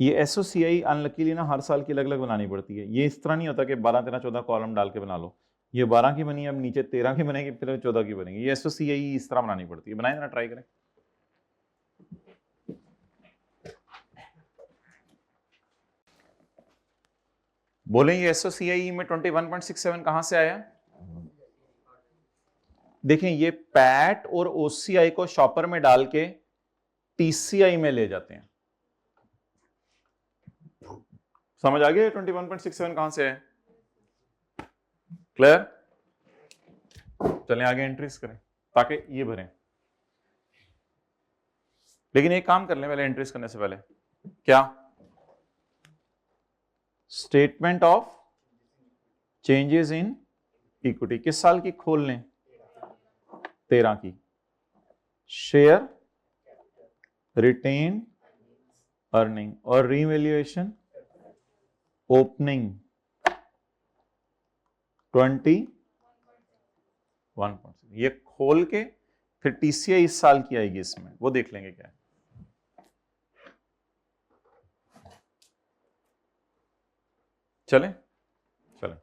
ये एसओसीआई अनलकीली ना हर साल की अलग अलग बनानी पड़ती है। ये इस तरह नहीं होता कि 12 13 14 कॉलम डाल के बना लो। ये 12 की बनी, अब नीचे 13 की बनेगी, फिर 14 की बनेगी। ये एसओसीआई इस तरह बनानी पड़ती है। बनाए ना, ट्राई करें। बोले ये एसओसीआई में 21.67 कहां से आया? देखें, ये पैट और ओसीआई को शॉपर में डाल के टीसीआई में ले जाते हैं। समझ आ गया 21.67 कहां से है? क्लियर? चलें आगे एंट्रीज करें ताकि ये भरें। लेकिन एक काम कर लें पहले एंट्रीज करने से पहले। क्या? Statement of changes in equity किस साल की खोल लें? 13 की। शेयर, रिटेन अर्निंग और रीवैल्यूएशन ओपनिंग 21। ये खोल के फिर टीसीआई इस साल की आएगी इसमें, वो देख लेंगे क्या है। चले चले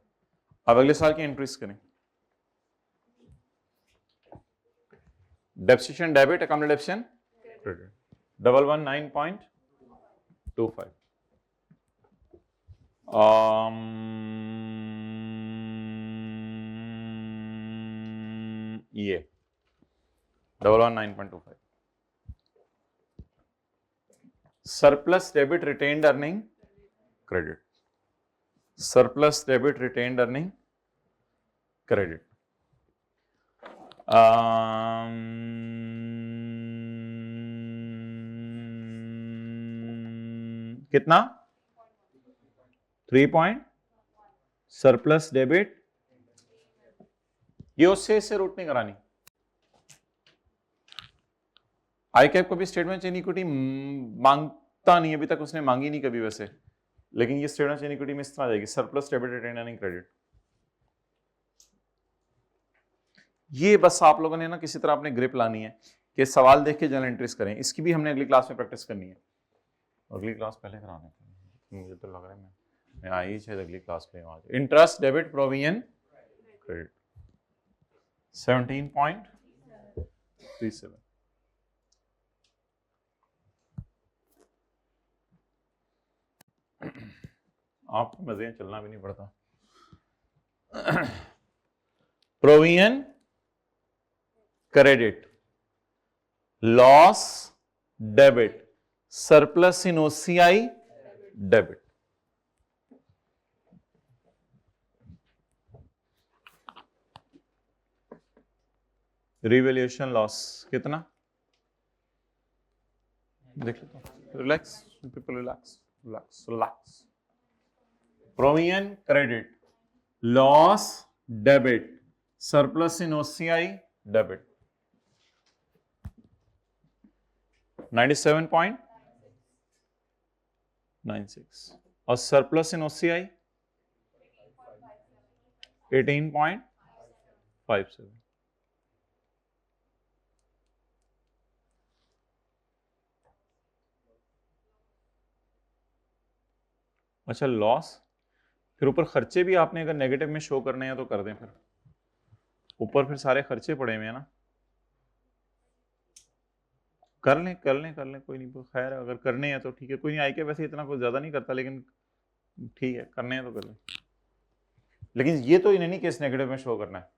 अब अगले साल की एंट्रीज करें। डेप्सिशन डेबिट, अकाउंट डेप्सिशन क्रेडिट 119.25। ये 119.25। Surplus debit retained earning credit, surplus debit retained earning credit कितना? 3 पॉइंट सरप्लस डेबिट। ये उससे इससे रूट नहीं करानी। आई कैप को भी स्टेटमेंट चेन इक्विटी मांगता नहीं, अभी तक उसने मांगी नहीं कभी वैसे, लेकिन ये स्टेटमेंट चेन इक्विटी में इस तरह आ जाएगी, surplus debit retained earning credit. ये बस आप लोगों ने ना किसी तरह अपने ग्रिप लानी है कि सवाल देख के जनरल एंट्रीज करें। इसकी भी हमने अगली क्लास में प्रैक्टिस करनी है। अगली क्लास पहले कराने की, मुझे तो लग रहा है मैं आई शायद अगली क्लास पे। Interest debit provision credit 17.37। आपको मजे चलना भी नहीं पड़ता। Provision credit, loss debit, surplus in OCI debit. Revaluation loss कितना देख लेता हूं। Relax people, relax relax relax. Provision credit, loss debit, surplus in OCI debit 97.96 और सरप्लस इन ओसीआई 18.57। अच्छा लॉस, फिर ऊपर खर्चे भी आपने अगर नेगेटिव में शो करने हैं तो कर दें, फिर ऊपर फिर सारे खर्चे पड़े हुए हैं ना, कर लें कोई नहीं, खैर अगर करने हैं तो ठीक है, कोई नहीं। आई के वैसे इतना कुछ ज्यादा नहीं करता, लेकिन ठीक है करने हैं तो कर लें। लेकिन ये तो इन एनी केस नेगेटिव में शो करना है।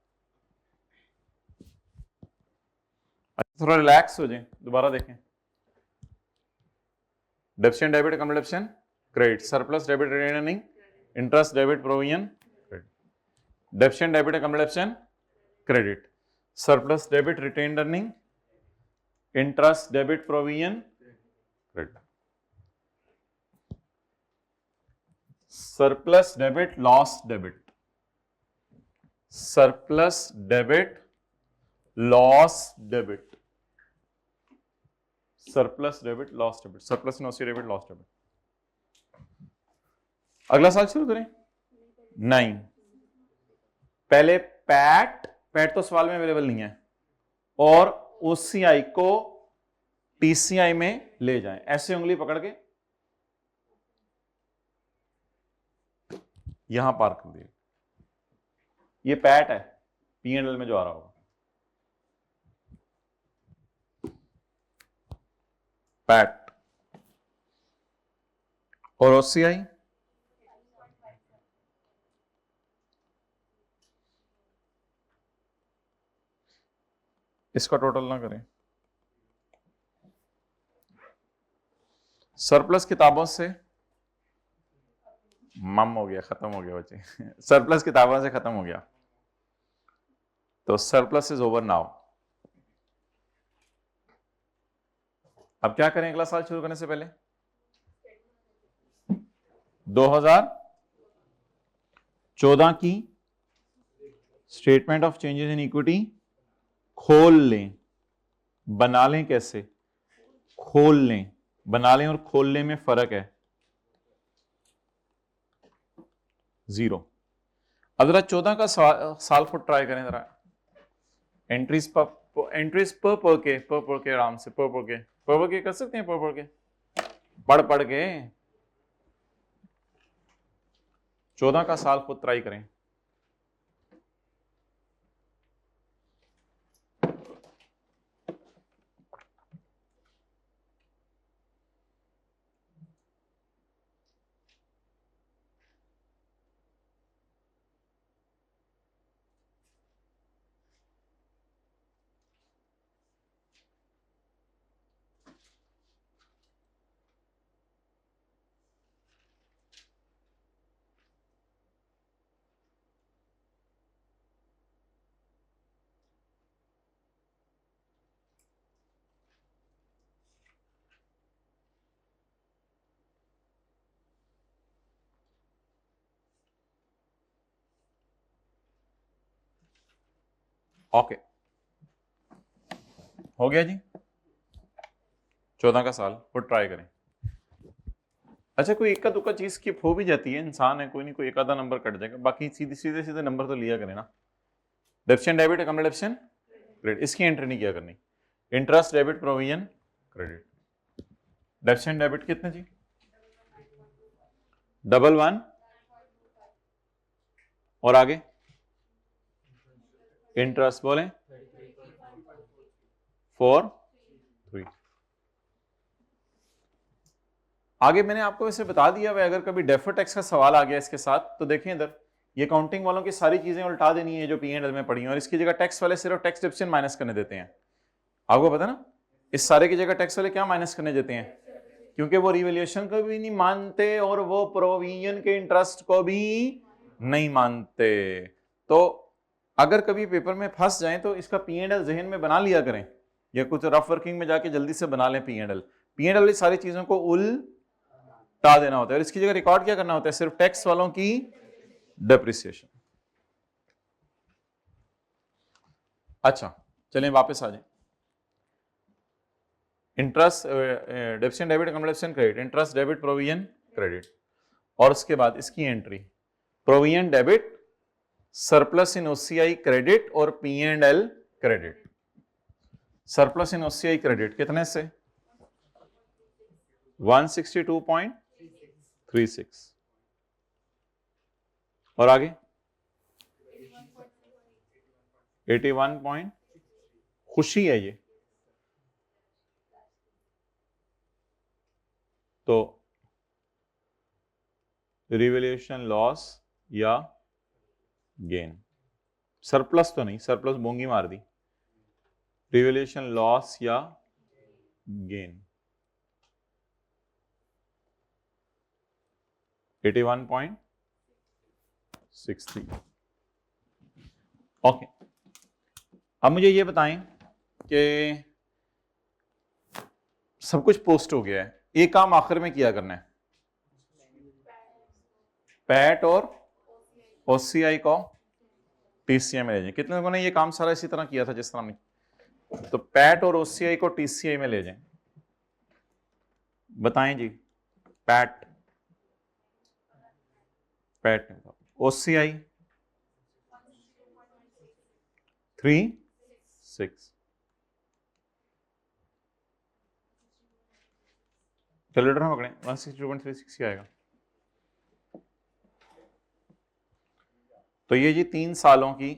थोड़ा रिलैक्स हो जाए, दोबारा देखें। डेबिट डेबिट कंप्लेप्शन credit, surplus debit retaining, interest debit provision credit. Debit debit कंप्लेप्शन credit, surplus debit retain earning, interest debit provision credit. Surplus debit loss debit, surplus debit loss debit, surplus debit loss debit, surplus in OCI debit loss debit. अगला साल शुरू करें? नहीं, पहले PAT तो सवाल में अवेलेबल नहीं है, और ओसीआई को टीसीआई में ले जाएं। ऐसे उंगली पकड़ के यहां पार कर दिए। ये पैट है, P&L में जो आ रहा होगा पैट, और ओसीआई इसका टोटल ना करें। सरप्लस किताबों से मम हो गया, खत्म हो गया बच्चे सरप्लस किताबों से खत्म हो गया, तो सरप्लस इज ओवर नाउ। अब क्या करें अगला साल शुरू करने से पहले? 2014 की statement of changes in equity खोल लें। बना लें कैसे? खोल लें। बना लें और खोलने में फर्क है, 0। अब जरा 14 का साल खुद ट्राई करें जरा। एंट्रीज पर के आराम से पर के कर सकते हैं, पर के पढ़ के 14 का साल खुद ट्राई करें। ओके, हो गया जी। 14 का साल खुद ट्राई करें। अच्छा, कोई इक्का दुक्का चीज स्किप हो भी जाती है, इंसान है, कोई नहीं, कोई एक आधा नंबर कट जाएगा, बाकी सीधे नंबर तो लिया करें ना। डेबिट डेबिट कंप्लेप्शन क्रेडिट, इसकी एंट्री नहीं किया करनी। Interest debit provision credit. Debit debit कितने जी? 11 और आगे इंटरेस्ट बोले 4 3। आगे मैंने आपको वैसे बता दिया है, अगर कभी डेफर्ड टैक्स का सवाल आ गया इसके साथ तो देखें इधर, ये काउंटिंग वालों की सारी चीजें उल्टा देनी है जो P&L में पड़ी हैं, और इसकी जगह टैक्स वाले सिर्फ टैक्स डिडक्शन माइनस करने देते हैं। आपको पता ना, इस सारे की जगह टैक्स वाले क्या माइनस करने देते हैं? क्योंकि वो रिवैल्यूएशन को भी नहीं मानते और वो प्रोविजन के इंटरेस्ट को भी नहीं मानते। तो अगर कभी पेपर में फंस जाए तो इसका P&L जहन में बना लिया करें, या कुछ रफ वर्किंग में जाके जल्दी से बना लें P&L वाली सारी चीजों को उल्टा देना होता है और इसकी जगह रिकॉर्ड क्या करना होता है, सिर्फ टैक्स वालों की डेप्रिसिएशन। अच्छा चलें वापस आ जाए। Interest debit debit complexion credit, interest debit provision credit, और उसके बाद इसकी एंट्री प्रोविजन डेबिट, सरप्लस इन OCI क्रेडिट और P&L क्रेडिट। सरप्लस इन OCI क्रेडिट कितने से 162.36 और आगे 81. खुशी है ये, तो रिवैल्यूएशन लॉस या गेन, सरप्लस तो नहीं, सरप्लस बोंगी मार दी, रिवैल्यूएशन लॉस या गेन 81.63। ओके, अब मुझे ये बताएं कि सब कुछ पोस्ट हो गया है, एक काम आखिर में किया करना है, पैट और OCI को TCI में ले जाएं। कितने लोगों ने ये काम सारा इसी तरह किया था जिस तरह हमने, तो पैट और OCI को TCI में ले जाएं, बताएं जी। पैट OCI 36, कैलकुलेटर में पकड़ें 162.36 आएगा। तो ये जी 3 सालों की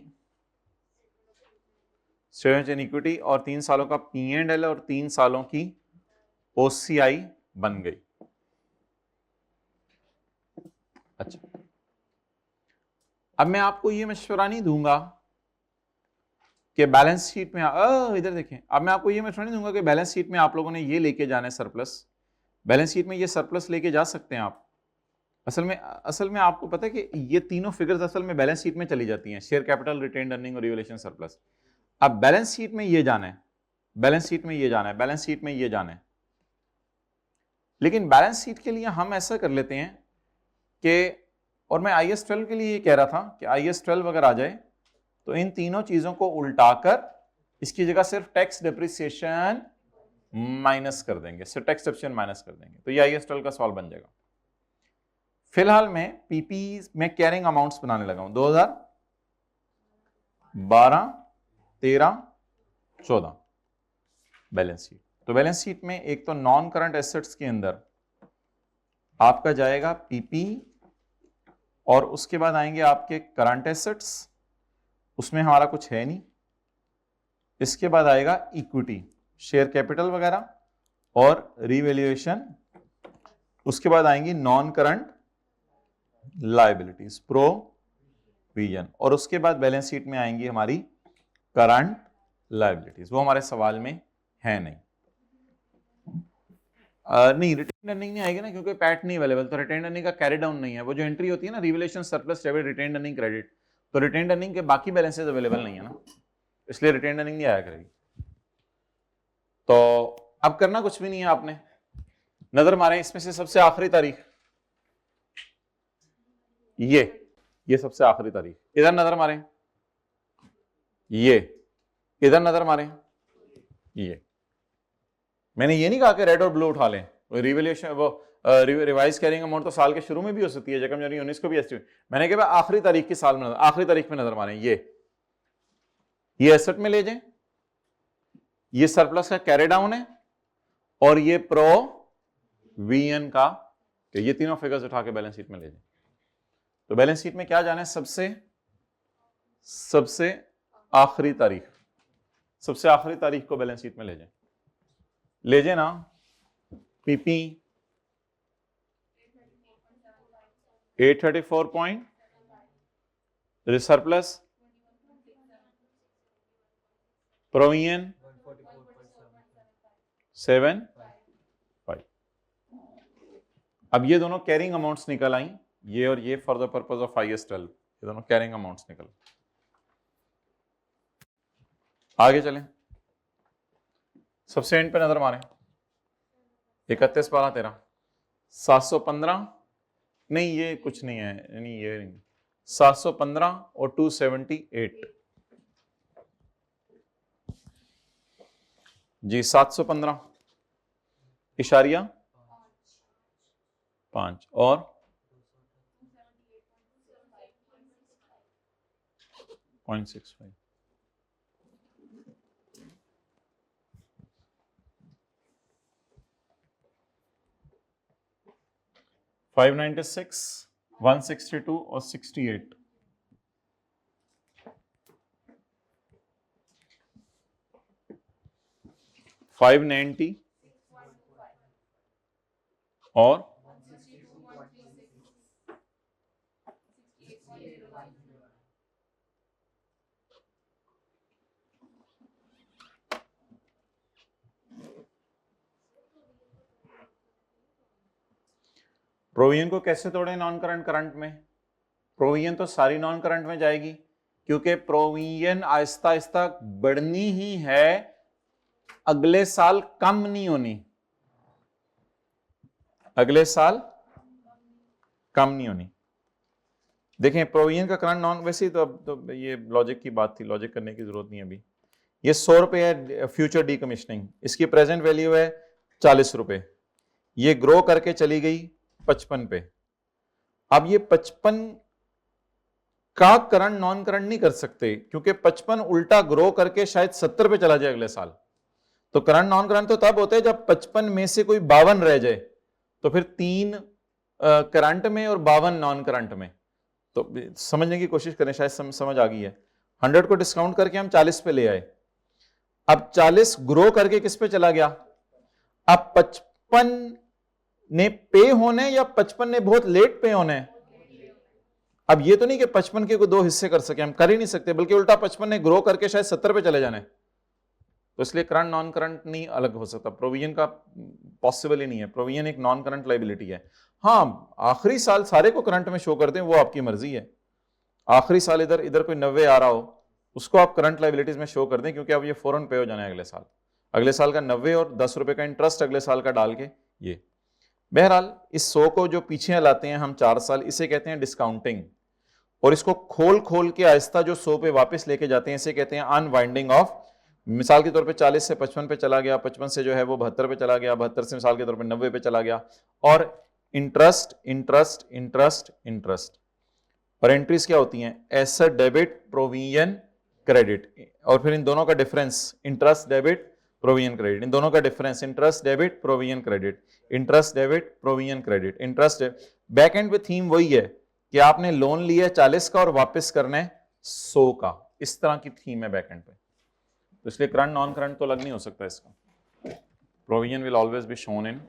शेयर्स इन इक्विटी और 3 सालों का P&L और 3 सालों की OCI बन गई। अच्छा, अब मैं आपको ये मशवरा नहीं दूंगा कि बैलेंस शीट में इधर देखें, अब मैं आपको ये मशवरा नहीं दूंगा कि बैलेंस शीट में आप लोगों ने ये लेके जाना है सरप्लस, बैलेंस शीट में ये सरप्लस लेके जा सकते हैं आप। असल में आपको पता है कि ये तीनों फिगर्स असल में बैलेंस शीट में चली जाती हैं, शेयर कैपिटल, रिटेन्ड अर्निंग और रिवैल्यूएशन सरप्लस। अब बैलेंस शीट में ये जाना है, बैलेंस शीट में ये जाना है, बैलेंस शीट में ये जाना है, लेकिन बैलेंस शीट के लिए हम ऐसा कर लेते हैं कि, और मैं IAS 12 के लिए ये कह रहा था कि IAS 12 अगर आ जाए तो इन तीनों चीजों को उल्टाकर इसकी जगह सिर्फ टैक्स डेप्रिसिएशन माइनस कर देंगे, सिर्फ टैक्स डेप्रिसिएशन माइनस कर देंगे, तो ये IAS 12 का सवाल बन जाएगा। फिलहाल मैं PP में कैरिंग अमाउंट्स बनाने लगा हूं 2012, 13, 14 बैलेंस शीट। तो बैलेंस शीट में एक तो नॉन करंट एसेट्स के अंदर आपका जाएगा PP और उसके बाद आएंगे आपके करंट एसेट्स, उसमें हमारा कुछ है नहीं, इसके बाद आएगा इक्विटी, शेयर कैपिटल वगैरह और रिवैल्यूएशन, उसके बाद आएंगी नॉन करंट लायबिलिटीज, प्रोविजन, और उसके बाद बैलेंस शीट में आएंगी हमारी करंट लायबिलिटीज। वो हमारे सवाल में है नहीं। नहीं, रिटेन्ड अर्निंग नहीं आएगी ना, क्योंकि पैट नहीं अवेलेबल, तो रिटेन्ड अर्निंग का कैरी डाउन नहीं है। वो जो एंट्री होती है ना, revaluation surplus debit retained earning credit, तो रिटेन्ड अर्निंग के बाकी बैलेंसेस अवेलेबल नहीं है ना, इसलिए रिटेन्ड अर्निंग नहीं आया करेगी। तो अब करना कुछ भी नहीं है, आपने नजर मारे इसमें से सबसे आखिरी तारीख, ये सबसे आखिरी तारीख, इधर नजर मारें, ये इधर नजर मारें, ये मैंने ये नहीं कहा कि रेड और ब्लू उठा लें, रिवैल्यूएशन वो रिवाइज कैरिंग अमाउंट तो साल के शुरू में भी हो सकती है, जनवरी 19 को भी एस्टिमेट, मैंने कहा आखिरी तारीख की साल में आखिरी तारीख में नजर मारें, ये एसेट में ले जाएं, ये सरप्लस का कैरी डाउन है और ये प्रोविजन का, ये तीनों फिगर्स उठा के बैलेंस शीट में ले जाएं। तो बैलेंस शीट में क्या जाना है, सबसे आखिरी तारीख, सबसे आखिरी तारीख को बैलेंस शीट में ले जाए ना। PP 834 पॉइंट, सरप्लस प्रोविजन 7.5, अब ये दोनों कैरिंग अमाउंट्स निकल आई, ये और ये, for the purpose of IS 12 ये दोनों कैरिंग अमाउंट्स निकल। आगे चलें, सबसे एंड पे नजर मारें, 31 12 13 715, नहीं ये कुछ नहीं है, नहीं ये नहीं, 715 और 278 जी, 715 इशारिया 5 और 0.65। फाइव 96, 162 और 68। फाइव 90 और प्रोविजन को कैसे तोड़े नॉन करंट करंट में? प्रोविजन तो सारी नॉन करंट में जाएगी, क्योंकि प्रोविजन आहिस्ता आहिस्ता बढ़नी ही है, अगले साल कम नहीं होनी, अगले साल कम नहीं होनी। देखें प्रोविजन का करंट नॉन, वैसे ही तो अब तो ये लॉजिक की बात थी, लॉजिक करने की जरूरत नहीं अभी। ये 100 रुपए है फ्यूचर डीकमिशनिंग, इसकी प्रेजेंट वैल्यू है 40 रुपए, ये ग्रो करके चली गई 55 पे। अब ये 55 का करंट नॉन करंट नहीं कर सकते, क्योंकि 55 उल्टा ग्रो करके शायद 70 पे चला जाए अगले साल। तो करंट नॉन करंट तो तब होते हैं जब 55 में से कोई 52 रह जाए, तो फिर 3 करंट में और 52 नॉन करंट में। तो समझने की कोशिश करें, शायद समझ आ गई है। 100 को डिस्काउंट करके हम 40 पे ले आए, अब 40 ग्रो करके किस पे चला गया? अब 55 ने पे होने या 55 ने बहुत लेट पे होने? अब ये तो नहीं कि 55 के को दो हिस्से कर सके, हम कर ही नहीं सकते, बल्कि उल्टा 55 ने ग्रो करके शायद 70 पे चले जाने। तो इसलिए करंट नॉन करंट नहीं अलग हो सकता, प्रोविजन का पॉसिबल ही नहीं है। प्रोविजन एक नॉन करंट लाइबिलिटी है। हाँ, आखिरी साल सारे को करंट में शो कर दें वो आपकी मर्जी है। आखिरी साल इधर इधर कोई 90 आ रहा हो, उसको आप करंट लाइबिलिटीज में शो कर दें, क्योंकि अब ये फौरन पे हो जाना है अगले साल का 90 और 10 रुपए का इंटरेस्ट अगले साल का डाल के। ये बहरहाल इस 100 को जो पीछे लाते हैं हम 4 साल, इसे कहते हैं डिस्काउंटिंग, और इसको खोल खोल के आहिस्ता जो 100 पे वापस लेके जाते हैं इसे कहते हैं अनवाइंडिंग ऑफ। मिसाल के तौर पे 40 से 55 पे चला गया, 55 से जो है वो 72 पे चला गया, 72 से मिसाल के तौर पे 90 पे चला गया, और इंटरेस्ट इंटरेस्ट इंटरेस्ट इंटरेस्ट। और एंट्रीज क्या होती हैं? एसेट डेबिट प्रोविजन क्रेडिट, और फिर इन दोनों का difference interest debit provision credit, इन दोनों का difference interest debit provision credit, interest debit provision credit, interest. Back end पे थीम वही है कि आपने लोन लिया 40 का और वापस करना है 100 का, इस तरह की थीम है बैक एंड पे। तो इसलिए करंट नॉन करंट तो अलग नहीं हो सकता इसका। Provision will always be shown in.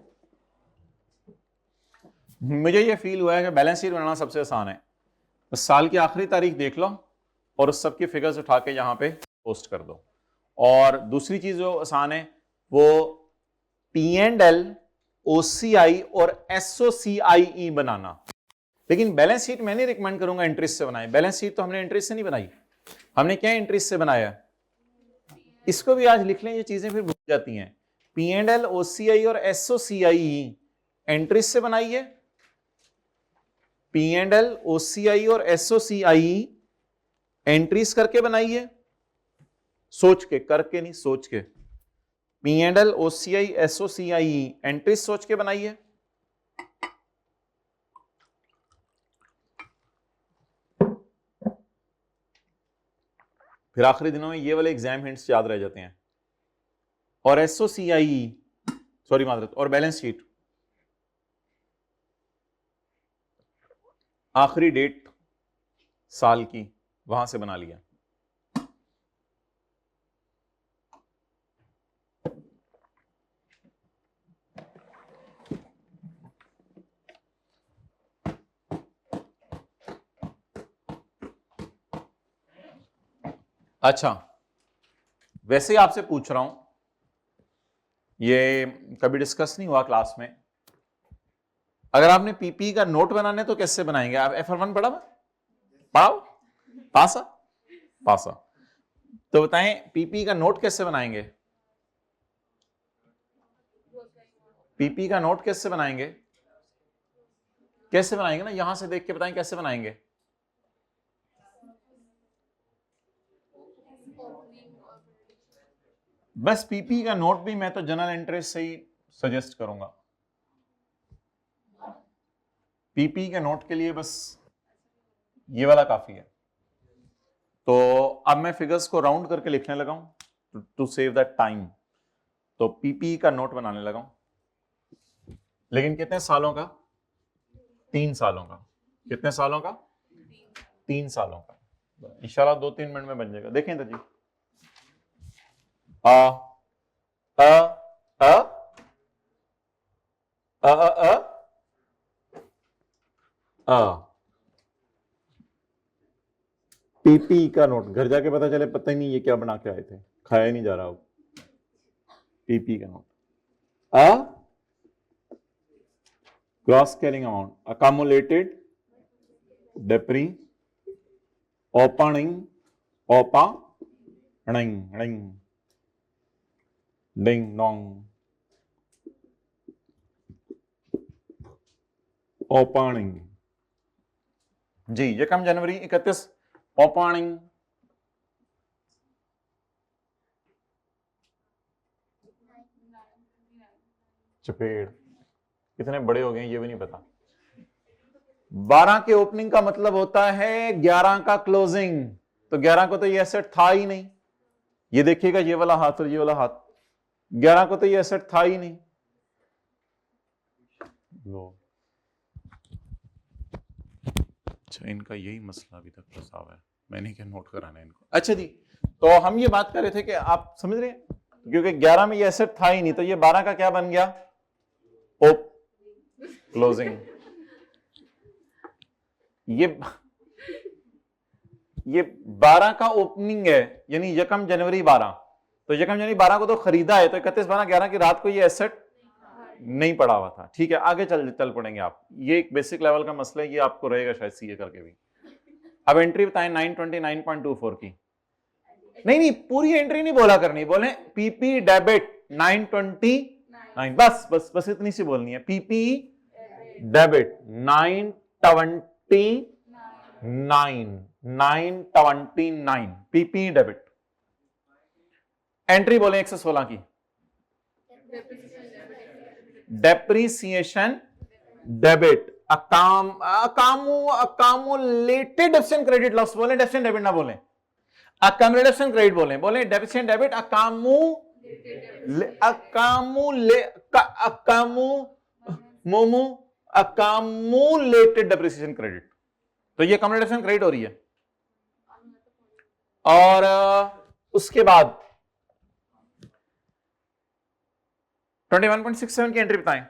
मुझे ये फील हुआ है कि बैलेंस शीट बनाना सबसे आसान है, उस साल की आखिरी तारीख देख लो और उस सब की फिगर्स उठा के यहाँ पे पोस्ट कर दो। और दूसरी चीज जो आसान है वो P&L, OCI और SOCIE बनाना। लेकिन बैलेंस शीट मैं नहीं रिकमेंड करूंगा इंटरेस्ट से बनाए, बैलेंस शीट तो हमने इंटरेस्ट से नहीं बनाई, हमने क्या इंटरेस्ट से बनाया? इसको भी आज लिख लें, ये चीजें फिर भूल जाती हैं। P&L, OCI और SOCIE इंटरेस्ट से बनाई है, P&L, OCI और SOCIE एंट्रीज करके बनाई है, सोच के, करके नहीं सोच के। P&L, OCI, SOCIE एंट्रीज सोच के बनाई है। फिर आखिरी दिनों में ये वाले एग्जाम हिंट्स याद रह जाते हैं। और SOCIE, सॉरी मादरत, और बैलेंस शीट आखिरी डेट साल की वहां से बना लिया। अच्छा, वैसे ही आपसे पूछ रहा हूं, ये कभी डिस्कस नहीं हुआ क्लास में, अगर आपने पीपी का नोट बनाने तो कैसे बनाएंगे आप? FR1 पढ़ाओ पासा। तो बताएं पीपी का नोट कैसे बनाएंगे? पीपी का नोट कैसे बनाएंगे? कैसे बनाएंगे ना, यहां से देख के बताएं कैसे बनाएंगे। बस पीपी का नोट भी मैं तो जनरल एंट्री से ही सजेस्ट करूंगा। पीपी के नोट के लिए बस ये वाला काफी है। तो अब मैं फिगर्स को राउंड करके लिखने लगा हूं टू सेव दैट टाइम। तो पीपी का नोट बनाने लगा हूं, लेकिन कितने सालों का? 3 सालों का। कितने सालों का? 3 सालों का। इंशाल्लाह 2-3 मिनट में बन जाएगा। देखें तो जी, अ अ अ अ अ अ पीपी का नोट। घर जाके पता चले पता ही नहीं ये क्या बना के आए थे, खाया नहीं जा रहा हो। पीपी का note. A gross carrying amount, accumulated depreciation opening ring ding dong opening जी। यकम जनवरी 31 ओपनिंग। चपेड़ कितने बड़े हो गए ये भी नहीं पता। 12 के ओपनिंग का मतलब होता है 11 का क्लोजिंग। तो 11 को तो ये एसेट था ही नहीं। ये देखिएगा ये वाला हाथ और ये वाला हाथ, 11 को तो ये एसेट था ही नहीं। लो अच्छा, इनका यही मसला अभी तक फंसा हुआ है, मैंने क्या नोट कराना है इनको। अच्छा जी, तो हम ये बात कर रहे थे कि आप समझ रहे हैं, क्योंकि 11 में ये एसेट था ही नहीं, तो ये 12 का क्या बन गया? ओप क्लोजिंग। ये 12 का ओपनिंग है, यानी यकम जनवरी 12। तो यकम जनवरी 12 को तो खरीदा है, तो 31/12/11 की रात को ये एसेट नहीं पड़ा हुआ था। ठीक है, आगे चल पड़ेंगे आप। ये एक बेसिक लेवल का मसला है, ये आपको रहेगा शायद सीए करके भी। अब एंट्री बताएं 929.24 की। नहीं पूरी एंट्री नहीं बोला करनी, बोले पीपी डेबिट 929, बस इतनी सी बोलनी है। PP debit 929 PP debit. Entry बोले 116 की। Depreciation debit accumulated deficient credit loss बोले, डेफिशिएंट डेबिट ना बोले, अकामुलेशन क्रेडिट बोले deficient debit accumulated depreciation credit. तो ये अकामुलेशन क्रेडिट हो रही है। और उसके बाद 21.67 की एंट्री बताएं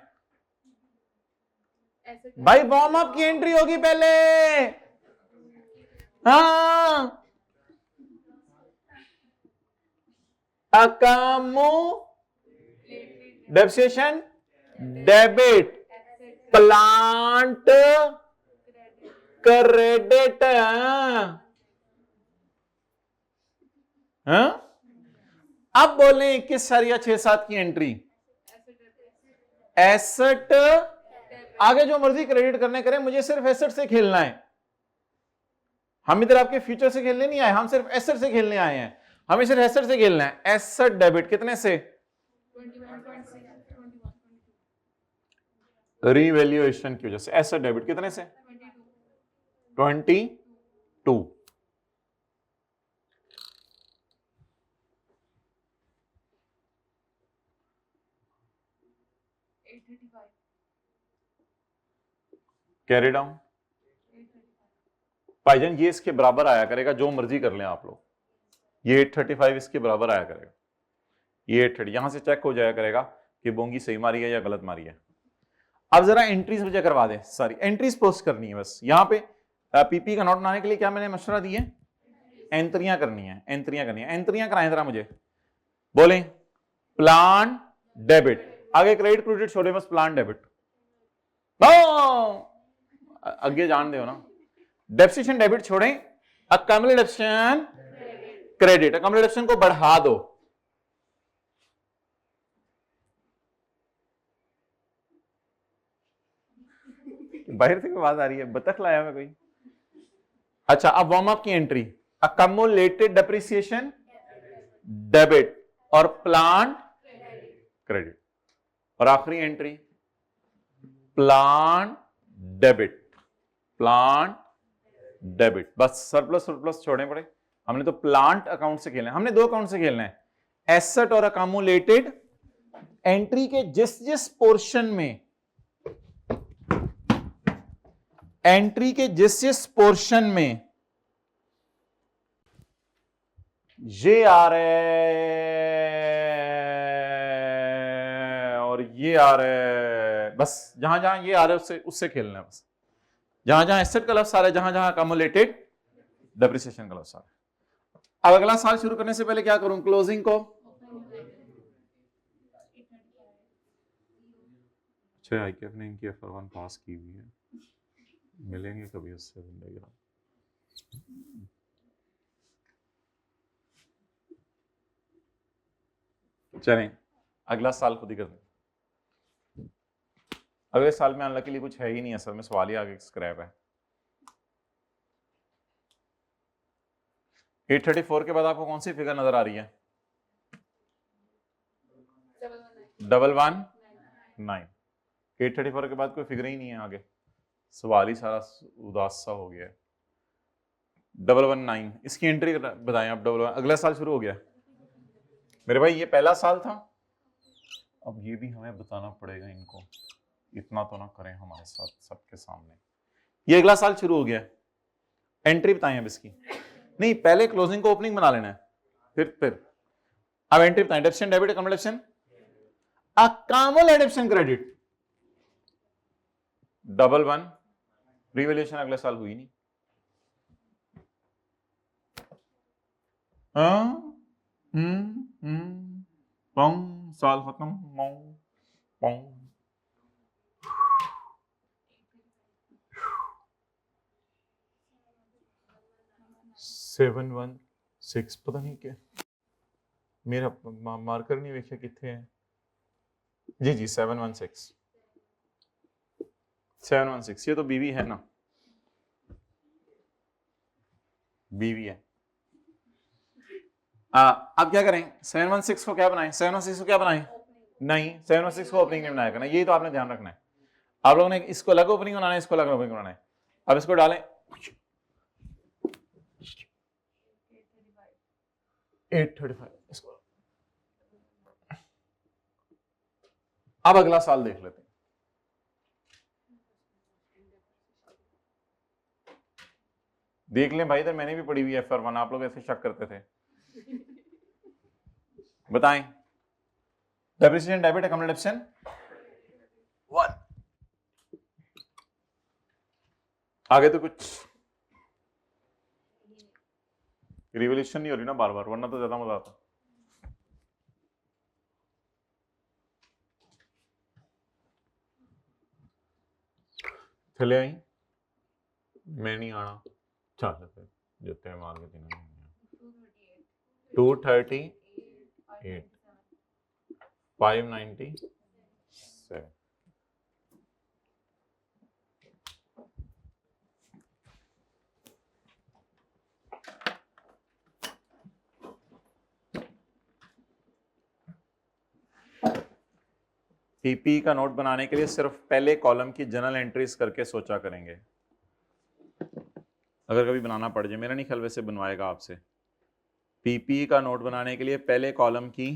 भाई। वार्म अप की एंट्री होगी पहले। हाँ, अकामो डेप्रिसिएशन डेबिट प्लांट क्रेडिट। अब बोले 21 साल या 6-7 की एंट्री एसेट। आगे जो मर्जी क्रेडिट करने करें, मुझे सिर्फ एसेट से खेलना है। हम इधर आपके फ्यूचर से खेलने नहीं आए, हम सिर्फ एसेट से खेलने आए हैं। हमें सिर्फ एसेट से खेलना है। एसेट डेबिट कितने से? 21.6 रीवैल्यूएशन की वजह से। एसेट डेबिट कितने से? 22। कैरी डाउन भाईजान, ये इसके बराबर आया करेगा, जो मर्जी कर लें आप लोग। ये 835 इसके बराबर आया करेगा। ये 830 यहां से चेक हो जाया करेगा कि बोंगी सही मारी है या गलत मारी है। अब जरा एंट्रीज मुझे करवा दें, सारी एंट्रीज पोस्ट करनी है बस। यहां पे पीपी का नोट बनाने के लिए क्या मैंने मशवरा दी है? एंट्रियां करनी है, एंट्रियां करनी है। एंट्रियां कराएं जरा मुझे, बोले प्लान डेबिट। आगे क्रेडिट क्रेडिट छोड़े, बस प्लान डेबिट। आगे जान दो ना, डेप्रिसिएशन डेबिट छोड़ें, अक्यूमुलेशन क्रेडिट, अक्यूमुलेशन को बढ़ा दो। बाहर से कोई आवाज आ रही है, बतख लाया मैं कोई? अच्छा, अब वार्म अप की एंट्री, अक्यूमुलेटेड डेप्रिसिएशन डेबिट और प्लांट क्रेडिट, और आखिरी entry plant debit, plant debit. बस सरप्लस सरप्लस छोड़ने पड़े। हमने तो प्लांट अकाउंट से खेलना है, हमने दो अकाउंट से खेलना है, एसेट और अकामुलेटेड। एंट्री के जिस जिस पोर्शन में, एंट्री के जिस जिस पोर्शन में ये आ रहा है और ये आ रहा है, बस जहां जहां ये आ रहा है उससे उससे खेलना है। बस जहां जहां एसेट का लफ्ज आ रहा है, जहां जहां अकामुलेटेड डेप्रिसिएशन का लफ्ज आ रहा है। अब अगला साल शुरू करने से पहले क्या करूं, क्लोजिंग को अच्छा आईकेएफ ने इनकी FR1 पास की हुई है, मिलेंगे कभी उससे जिंदगी में। चलें अगला साल खुद ही कर दें। अगले साल में अल्लाह के लिए कुछ है ही नहीं, असल में सवाल ही आगे स्क्रैप है। 834 के बाद आपको कौन सी फिगर नजर आ रही है? 119। 834 के बाद कोई फिगर ही नहीं है आगे, सवाल ही सारा उदास सा हो गया है। 119 इसकी एंट्री बताएं आप। 111 अगला साल शुरू हो गया मेरे भाई, ये पहला साल था, अब ये भी हमें बताना पड़ेगा इनको, इतना तो ना करें हमारे साथ सबके सामने। ये अगला साल शुरू हो गया, एंट्री बताएं अब इसकी। नहीं, पहले क्लोजिंग को ओपनिंग बना लेना है, फिर अब एंट्री बताएं। डेप्शन debit, accumulation, accumulation credit. 111 revaluation अगले साल हुई नहीं। पोंग, साल खत्म, पोंग। 716 पता नहीं क्या, मेरा मार्कर नहीं देखा कितने है। जी 716 ये तो बीवी है ना, बीवी है। अब क्या करें, 716 को क्या बनाएं, 716 को क्या बनाएं? नहीं, 716 को ओपनिंग नहीं बनाया करना, ये तो आपने ध्यान रखना है। आप लोगों ने इसको अलग ओपनिंग बनाना है, इसको अलग ओपनिंग बनाना है। अब इसको डालें 835 इसको। अब अगला साल देख लेते हैं। देख लें भाई, तो मैंने भी पढ़ी हुई है FR1, आप लोग ऐसे शक करते थे। बताएं, डेप्रिसिएशन डेबिट अकामुलेशन 1, आगे तो कुछ रिवॉल्यूशन नहीं हो रही ना बार बार, वरना तो ज्यादा मजा आता। चले आई, मैं नहीं आना, चल जितने मार के 238 597। पीपी का नोट बनाने के लिए सिर्फ पहले कॉलम की जनरल एंट्रीज करके सोचा करेंगे, अगर कभी बनाना पड़ जाए। मेरा नहीं ख्याल वैसे बनवाएगा आपसे। पीपी का नोट बनाने के लिए पहले कॉलम की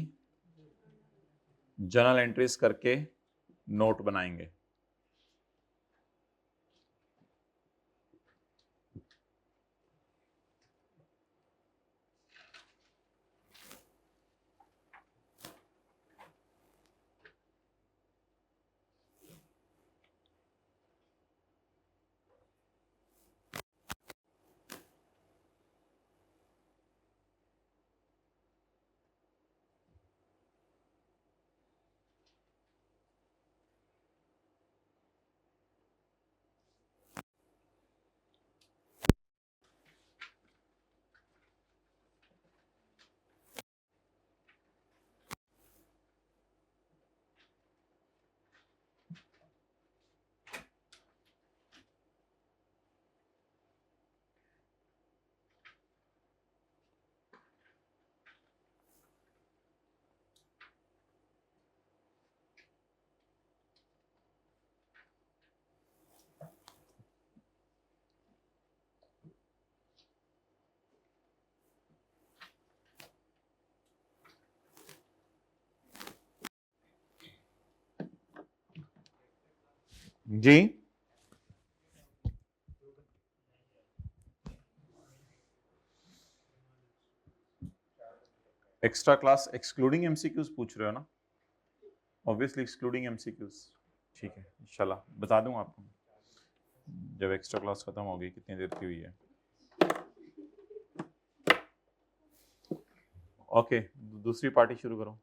जनरल एंट्रीज करके नोट बनाएंगे। जी एक्स्ट्रा क्लास एक्सक्लूडिंग एमसीक्यूज पूछ रहे हो ना? Obviously excluding MCQs. ठीक है, इंशाल्लाह बता दूंगा आपको जब एक्स्ट्रा क्लास खत्म होगी कितनी देर की हुई है। ओके, दूसरी पार्टी शुरू करो।